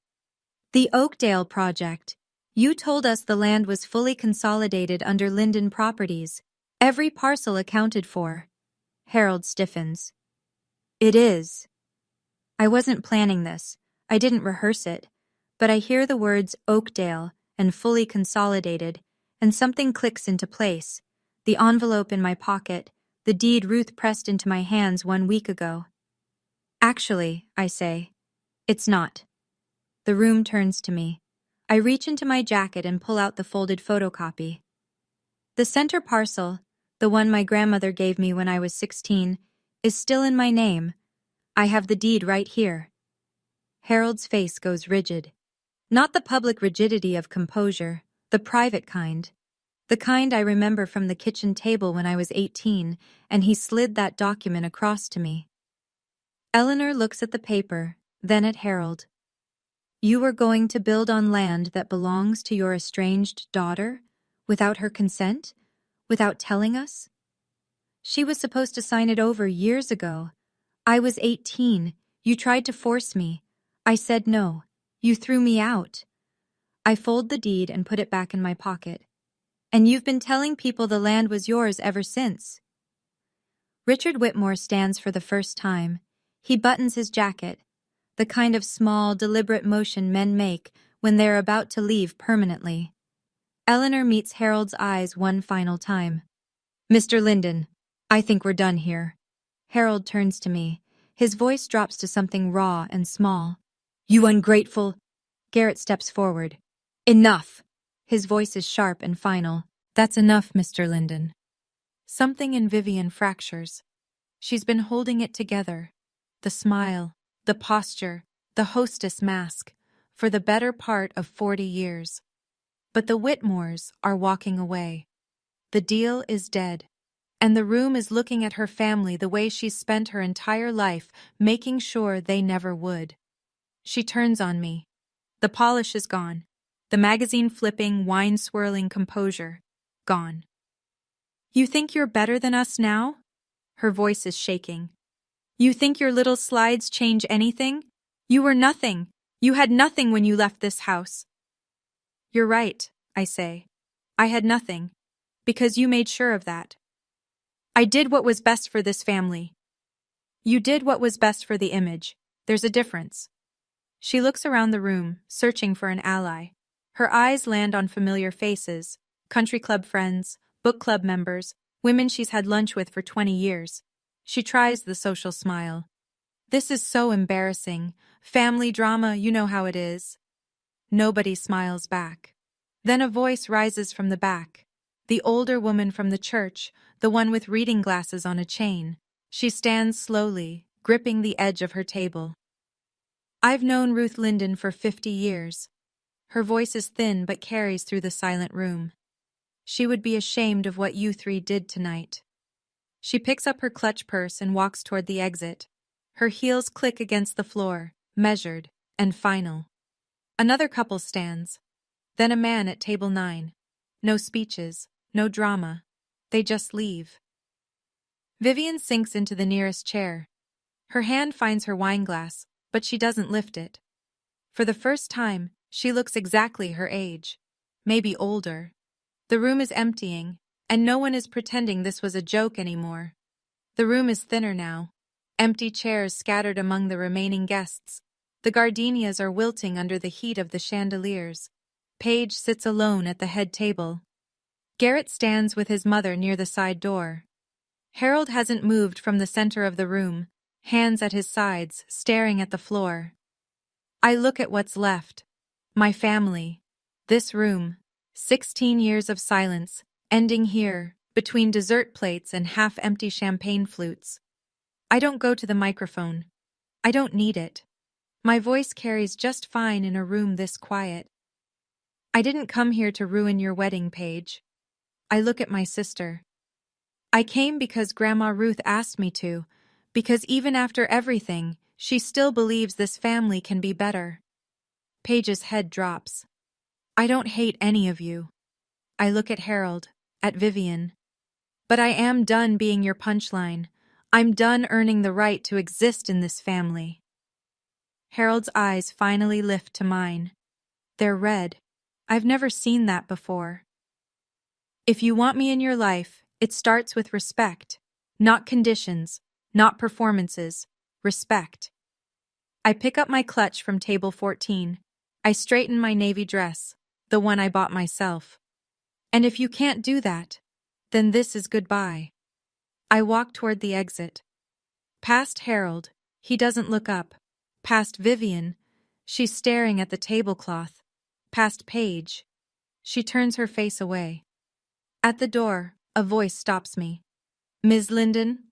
The Oakdale Project. You told us the land was fully consolidated under Linden Properties. Every parcel accounted for. Harold stiffens. It is. I wasn't planning this. I didn't rehearse it. But I hear the words Oakdale and fully consolidated, and something clicks into place. The envelope in my pocket, the deed Ruth pressed into my hands 1 week ago. Actually, I say, it's not. The room turns to me. I reach into my jacket and pull out the folded photocopy. The center parcel, the one my grandmother gave me when I was 16, is still in my name. I have the deed right here. Harold's face goes rigid. Not the public rigidity of composure, the private kind. The kind I remember from the kitchen table when I was 18, and he slid that document across to me. Eleanor looks at the paper, then at Harold. You were going to build on land that belongs to your estranged daughter, without her consent? Without telling us? She was supposed to sign it over years ago. I was 18. You tried to force me. I said no. You threw me out. I fold the deed and put it back in my pocket. And you've been telling people the land was yours ever since. Richard Whitmore stands for the first time. He buttons his jacket, the kind of small, deliberate motion men make when they're about to leave permanently. Eleanor meets Harold's eyes one final time. Mr. Linden, I think we're done here. Harold turns to me. His voice drops to something raw and small. You ungrateful. Garrett steps forward. Enough. His voice is sharp and final. That's enough, Mr. Linden. Something in Vivian fractures. She's been holding it together. The smile, the posture, the hostess mask, for the better part of 40 years. But the Whitmores are walking away. The deal is dead. And the room is looking at her family the way she's spent her entire life, making sure they never would. She turns on me. The polish is gone. The magazine-flipping, wine-swirling composure, gone. You think you're better than us now? Her voice is shaking. You think your little slides change anything? You were nothing. You had nothing when you left this house. You're right, I say. I had nothing. Because you made sure of that. I did what was best for this family. You did what was best for the image. There's a difference. She looks around the room, searching for an ally. Her eyes land on familiar faces, country club friends, book club members, women she's had lunch with for 20 years. She tries the social smile. This is so embarrassing. Family drama, you know how it is. Nobody smiles back. Then a voice rises from the back. The older woman from the church, the one with reading glasses on a chain. She stands slowly, gripping the edge of her table. I've known Ruth Linden for 50 years. Her voice is thin but carries through the silent room. She would be ashamed of what you three did tonight. She picks up her clutch purse and walks toward the exit. Her heels click against the floor, measured and final. Another couple stands. Then a man at table 9. No speeches, no drama. They just leave. Vivian sinks into the nearest chair. Her hand finds her wineglass, but she doesn't lift it. For the first time, she looks exactly her age. Maybe older. The room is emptying, and no one is pretending this was a joke anymore. The room is thinner now. Empty chairs scattered among the remaining guests. The gardenias are wilting under the heat of the chandeliers. Paige sits alone at the head table. Garrett stands with his mother near the side door. Harold hasn't moved from the center of the room, hands at his sides, staring at the floor. I look at what's left. My family. This room. 16 years of silence, ending here, between dessert plates and half-empty champagne flutes. I don't go to the microphone. I don't need it. My voice carries just fine in a room this quiet. I didn't come here to ruin your wedding, Paige. I look at my sister. I came because Grandma Ruth asked me to, because even after everything, she still believes this family can be better. Paige's head drops. I don't hate any of you. I look at Harold, at Vivian. But I am done being your punchline. I'm done earning the right to exist in this family. Harold's eyes finally lift to mine. They're red. I've never seen that before. If you want me in your life, it starts with respect. Not conditions, not performances. Respect. I pick up my clutch from table 14. I straighten my navy dress, the one I bought myself. And if you can't do that, then this is goodbye. I walk toward the exit. Past Harold, he doesn't look up. Past Vivian, she's staring at the tablecloth. Past Paige, she turns her face away. At the door, a voice stops me. Ms. Linden?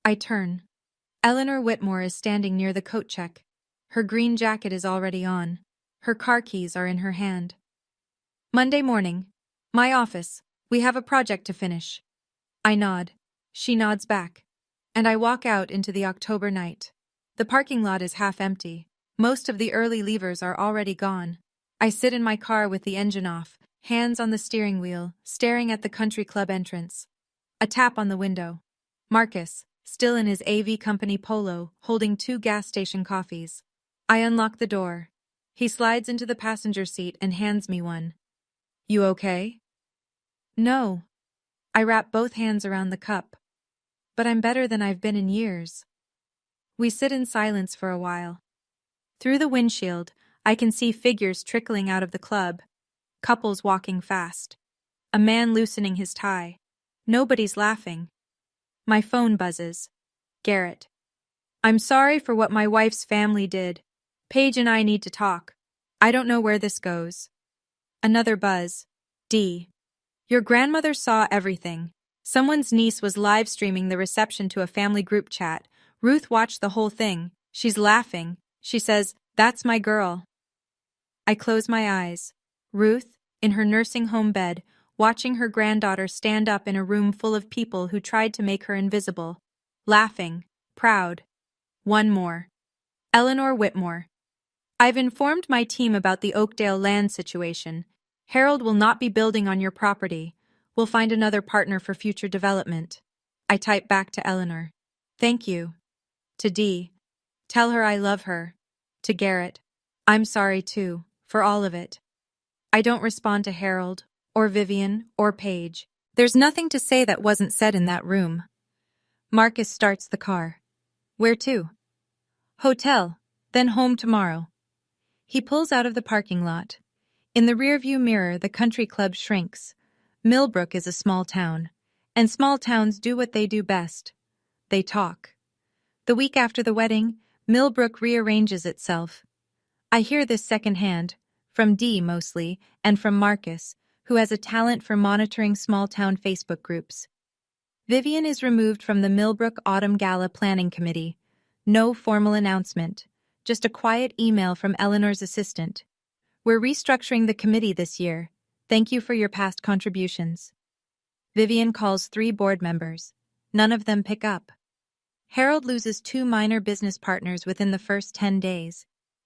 I turn. Eleanor Whitmore is standing near the coat check. Her green jacket is already on. Her car keys are in her hand. Monday morning. My office. We have a project to finish. I nod. She nods back. And I walk out into the October night. The parking lot is half empty. Most of the early leavers are already gone. I sit in my car with the engine off, hands on the steering wheel, staring at the country club entrance. A tap on the window. Marcus, still in his AV company polo, holding 2 gas station coffees. I unlock the door. He slides into the passenger seat and hands me one. You okay? No. I wrap both hands around the cup. But I'm better than I've been in years. We sit in silence for a while. Through the windshield, I can see figures trickling out of the club. Couples walking fast. A man loosening his tie. Nobody's laughing. My phone buzzes. Garrett. I'm sorry for what my wife's family did. Paige and I need to talk. I don't know where this goes. Another buzz. D. Your grandmother saw everything. Someone's niece was live streaming the reception to a family group chat. Ruth watched the whole thing. She's laughing. She says, "That's my girl." I close my eyes. Ruth, in her nursing home bed, watching her granddaughter stand up in a room full of people who tried to make her invisible. Laughing. Proud. One more. Eleanor Whitmore. I've informed my team about the Oakdale land situation. Harold will not be building on your property. We'll find another partner for future development. I type back to Eleanor. Thank you. To Dee. Tell her I love her. To Garrett. I'm sorry too, for all of it. I don't respond to Harold, or Vivian, or Paige. There's nothing to say that wasn't said in that room. Marcus starts the car. Where to? Hotel, then home tomorrow. He pulls out of the parking lot. In the rearview mirror, the country club shrinks. Millbrook is a small town, and small towns do what they do best. They talk. The week after the wedding, Millbrook rearranges itself. I hear this secondhand, from Dee mostly, and from Marcus, who has a talent for monitoring small-town Facebook groups. Vivian is removed from the Millbrook Autumn Gala Planning Committee. No formal announcement, just a quiet email from Eleanor's assistant. We're restructuring the committee this year. Thank you for your past contributions. Vivian calls 3 board members. None of them pick up. Harold loses 2 minor business partners within the first 10 days.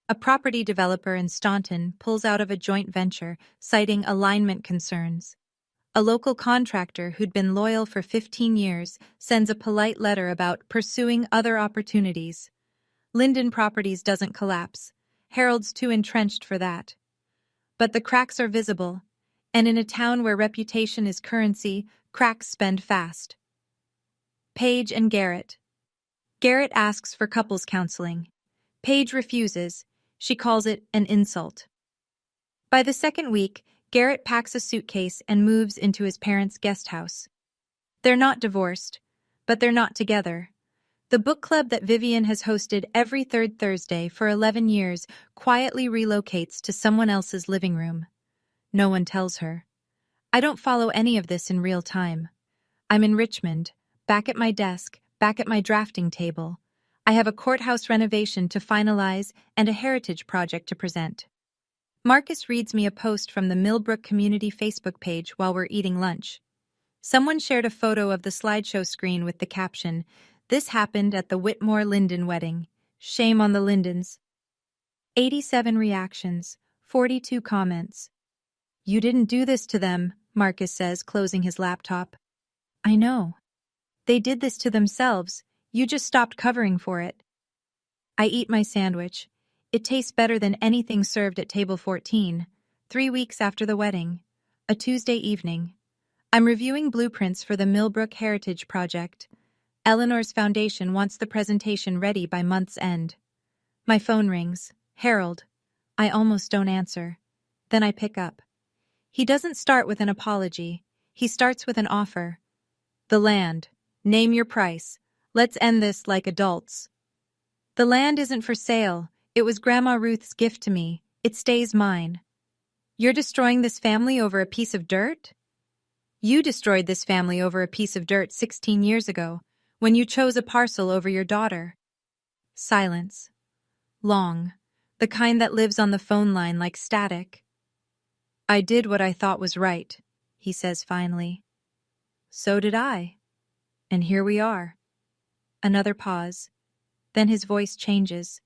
A property developer in Staunton pulls out of a joint venture, citing alignment concerns. A local contractor who'd been loyal for 15 years sends a polite letter about pursuing other opportunities. Linden Properties doesn't collapse. Harold's too entrenched for that. But the cracks are visible, and in a town where reputation is currency, cracks spend fast. Paige and Garrett. Garrett asks for couples counseling. Paige refuses. She calls it an insult. By the second week, Garrett packs a suitcase and moves into his parents' guest house. They're not divorced, but they're not together. The book club that Vivian has hosted every third Thursday for 11 years quietly relocates to someone else's living room. No one tells her. I don't follow any of this in real time. I'm in Richmond, back at my desk, back at my drafting table. I have a courthouse renovation to finalize and a heritage project to present. Marcus reads me a post from the Millbrook Community Facebook page while we're eating lunch. Someone shared a photo of the slideshow screen with the caption, "This happened at the Whitmore-Linden wedding. Shame on the Lindens." 87 reactions, 42 comments. You didn't do this to them, Marcus says, closing his laptop. I know. They did this to themselves. You just stopped covering for it. I eat my sandwich. It tastes better than anything served at table 14, 3 weeks after the wedding, a Tuesday evening. I'm reviewing blueprints for the Millbrook Heritage Project. Eleanor's foundation wants the presentation ready by month's end. My phone rings. Harold. I almost don't answer. Then I pick up. He doesn't start with an apology. He starts with an offer. The land. Name your price. Let's end this like adults. The land isn't for sale. It was Grandma Ruth's gift to me. It stays mine. You're destroying this family over a piece of dirt? You destroyed this family over a piece of dirt 16 years ago, when you chose a parcel over your daughter. Silence. Long. The kind that lives on the phone line like static. I did what I thought was right, he says finally. So did I. And here we are. Another pause. Then his voice changes.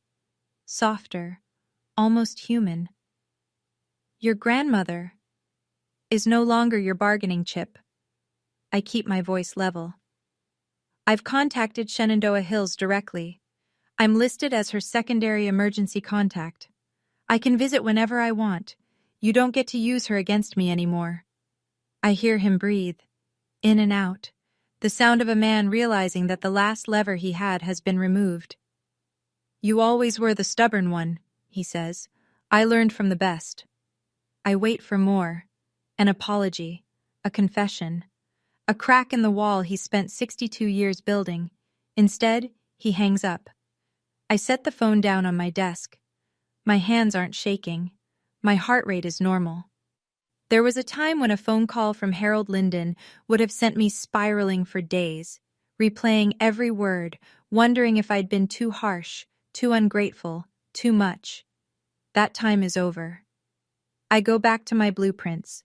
Softer, almost human. Your grandmother is no longer your bargaining chip. I keep my voice level. I've contacted Shenandoah Hills directly. I'm listed as her secondary emergency contact. I can visit whenever I want. You don't get to use her against me anymore. I hear him breathe, in and out, the sound of a man realizing that the last lever he had has been removed. You always were the stubborn one, he says. I learned from the best. I wait for more. An apology. A confession. A crack in the wall he spent 62 years building. Instead, he hangs up. I set the phone down on my desk. My hands aren't shaking. My heart rate is normal. There was a time when a phone call from Harold Linden would have sent me spiraling for days, replaying every word, wondering if I'd been too harsh, too ungrateful, too much. That time is over. I go back to my blueprints.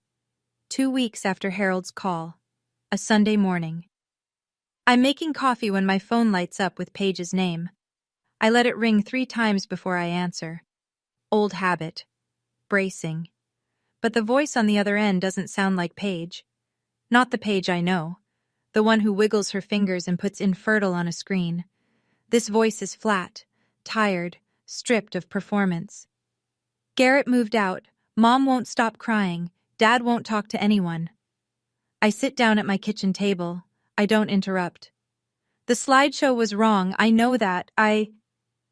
2 weeks after Harold's call. A Sunday morning. I'm making coffee when my phone lights up with Paige's name. I let it ring 3 times before I answer. Old habit. Bracing. But the voice on the other end doesn't sound like Paige. Not the Paige I know. The one who wiggles her fingers and puts Infertile on a screen. This voice is flat, tired, stripped of performance. Garrett moved out. Mom won't stop crying. Dad won't talk to anyone. I sit down at my kitchen table. I don't interrupt. The slideshow was wrong. I know that.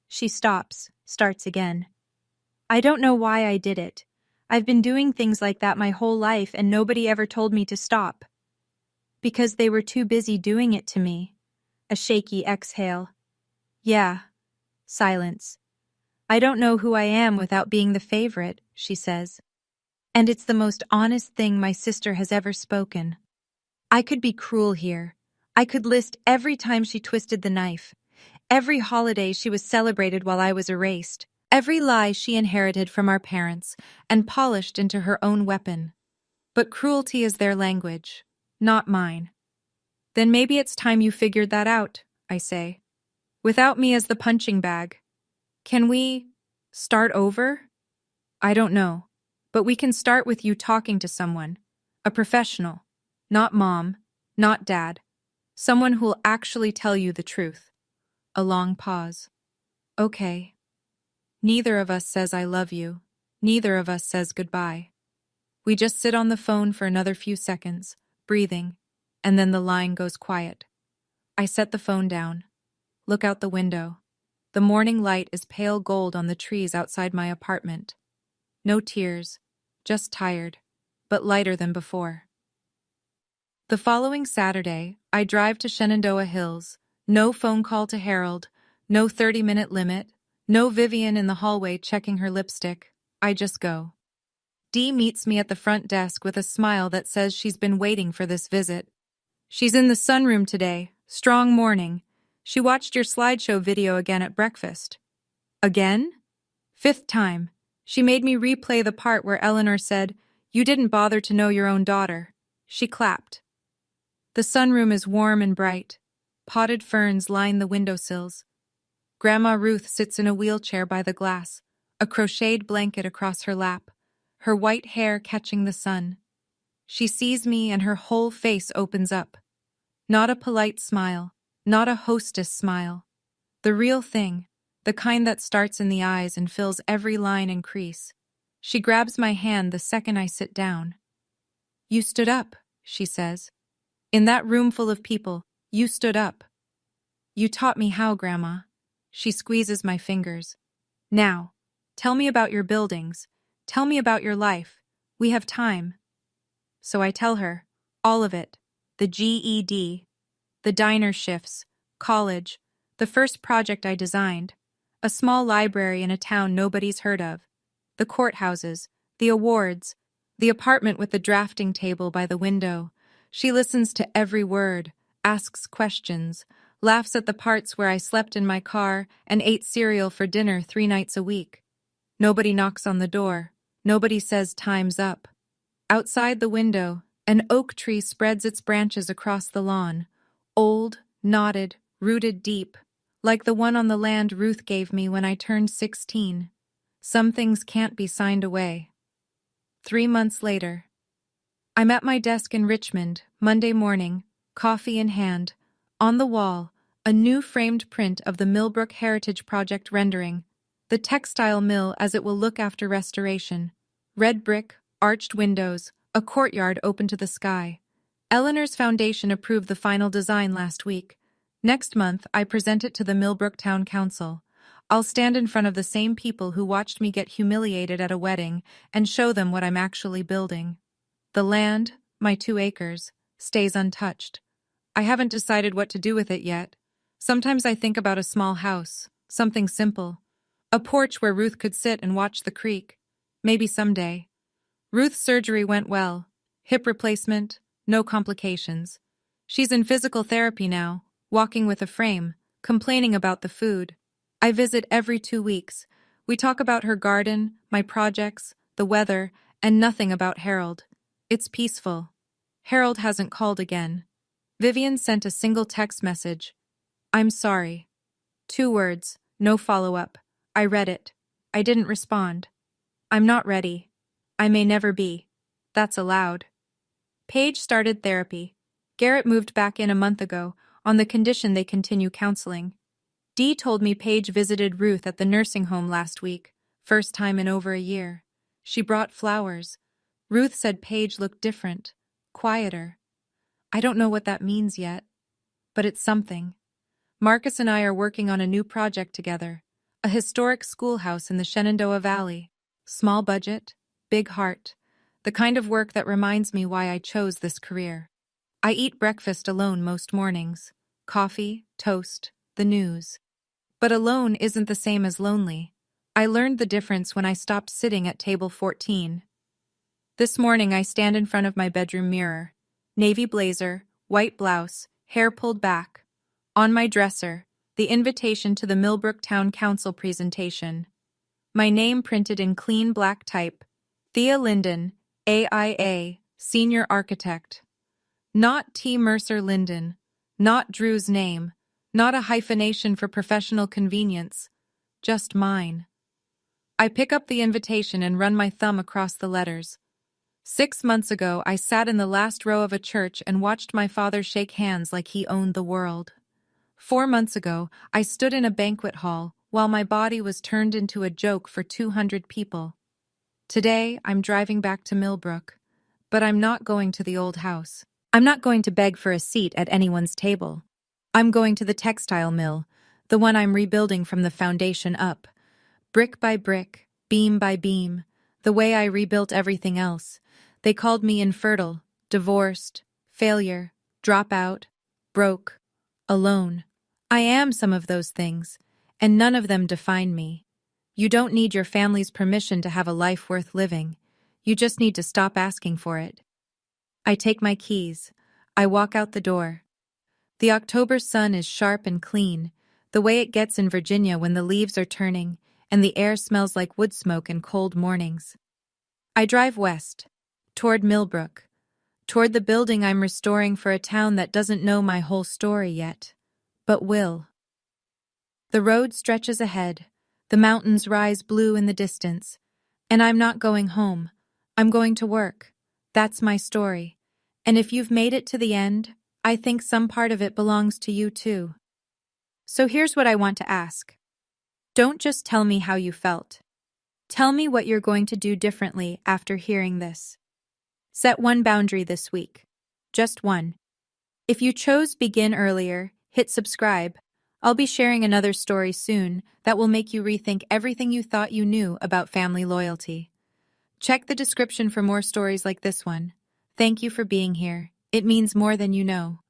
She stops, starts again. I don't know why I did it. I've been doing things like that my whole life and nobody ever told me to stop. Because they were too busy doing it to me. A shaky exhale. Yeah. Silence. I don't know who I am without being the favorite, she says. And it's the most honest thing my sister has ever spoken. I could be cruel here. I could list every time she twisted the knife, every holiday she was celebrated while I was erased, every lie she inherited from our parents and polished into her own weapon. But cruelty is their language, not mine. Then maybe it's time you figured that out, I say. Without me as the punching bag. Can we start over? I don't know, but we can start with you talking to someone, a professional, not mom, not dad, someone who'll actually tell you the truth. A long pause. Okay. Neither of us says I love you. Neither of us says goodbye. We just sit on the phone for another few seconds, breathing, and then the line goes quiet. I set the phone down. Look out the window. The morning light is pale gold on the trees outside my apartment. No tears, just tired, but lighter than before. The following Saturday, I drive to Shenandoah Hills. No phone call to Harold, no 30-minute limit, no Vivian in the hallway checking her lipstick. I just go. Dee meets me at the front desk with a smile that says she's been waiting for this visit. She's in the sunroom today, strong morning. She watched your slideshow video again at breakfast. Again? 5th time. She made me replay the part where Eleanor said, "You didn't bother to know your own daughter." She clapped. The sunroom is warm and bright. Potted ferns line the windowsills. Grandma Ruth sits in a wheelchair by the glass, a crocheted blanket across her lap, her white hair catching the sun. She sees me and her whole face opens up. Not a polite smile, not a hostess smile. The real thing, the kind that starts in the eyes and fills every line and crease. She grabs my hand the second I sit down. "You stood up," she says. "In that room full of people, you stood up." "You taught me how, Grandma." She squeezes my fingers. "Now, tell me about your buildings. Tell me about your life. We have time." So I tell her, all of it. The GED, the diner shifts, college, the first project I designed, a small library in a town nobody's heard of, the courthouses, the awards, the apartment with the drafting table by the window. She listens to every word, asks questions, laughs at the parts where I slept in my car and ate cereal for dinner 3 nights a week. Nobody knocks on the door. Nobody says time's up. Outside the window, an oak tree spreads its branches across the lawn, old, knotted, rooted deep, like the one on the land Ruth gave me when I turned 16. Some things can't be signed away. 3 months later. I'm at my desk in Richmond, Monday morning, coffee in hand. On the wall, a new framed print of the Millbrook Heritage Project rendering, the textile mill as it will look after restoration. Red brick, arched windows, a courtyard open to the sky. Eleanor's foundation approved the final design last week. Next month, I present it to the Millbrook Town Council. I'll stand in front of the same people who watched me get humiliated at a wedding and show them what I'm actually building. The land, my 2 acres, stays untouched. I haven't decided what to do with it yet. Sometimes I think about a small house, something simple. A porch where Ruth could sit and watch the creek. Maybe someday. Ruth's surgery went well. Hip replacement, no complications. She's in physical therapy now, walking with a frame, complaining about the food. I visit every 2 weeks. We talk about her garden, my projects, the weather, and nothing about Harold. It's peaceful. Harold hasn't called again. Vivian sent a single text message. I'm sorry. 2 words, no follow-up. I read it. I didn't respond. I'm not ready. I may never be. That's allowed. Paige started therapy. Garrett moved back in a month ago, on the condition they continue counseling. Dee told me Paige visited Ruth at the nursing home last week, first time in over a year. She brought flowers. Ruth said Paige looked different, quieter. I don't know what that means yet, but it's something. Marcus and I are working on a new project together, a historic schoolhouse in the Shenandoah Valley. Small budget, big heart, the kind of work that reminds me why I chose this career. I eat breakfast alone most mornings. Coffee, toast, the news. But alone isn't the same as lonely. I learned the difference when I stopped sitting at table 14. This morning I stand in front of my bedroom mirror. Navy blazer, white blouse, hair pulled back. On my dresser, the invitation to the Millbrook Town Council presentation. My name printed in clean black type. Thea Linden, AIA, Senior Architect. Not T. Mercer Linden. Not Drew's name. Not a hyphenation for professional convenience. Just mine. I pick up the invitation and run my thumb across the letters. 6 months ago, I sat in the last row of a church and watched my father shake hands like he owned the world. 4 months ago, I stood in a banquet hall while my body was turned into a joke for 200 people. Today, I'm driving back to Millbrook, but I'm not going to the old house. I'm not going to beg for a seat at anyone's table. I'm going to the textile mill, the one I'm rebuilding from the foundation up. Brick by brick, beam by beam, the way I rebuilt everything else. They called me infertile, divorced, failure, dropout, broke, alone. I am some of those things, and none of them define me. You don't need your family's permission to have a life worth living. You just need to stop asking for it. I take my keys. I walk out the door. The October sun is sharp and clean, the way it gets in Virginia when the leaves are turning and the air smells like wood smoke in cold mornings. I drive west, toward Millbrook, toward the building I'm restoring for a town that doesn't know my whole story yet, but will. The road stretches ahead, the mountains rise blue in the distance, and I'm not going home. I'm going to work. That's my story. And if you've made it to the end, I think some part of it belongs to you too. So here's what I want to ask. Don't just tell me how you felt. Tell me what you're going to do differently after hearing this. Set one boundary this week. Just one. If you chose begin earlier, hit subscribe. I'll be sharing another story soon that will make you rethink everything you thought you knew about family loyalty. Check the description for more stories like this one. Thank you for being here. It means more than you know.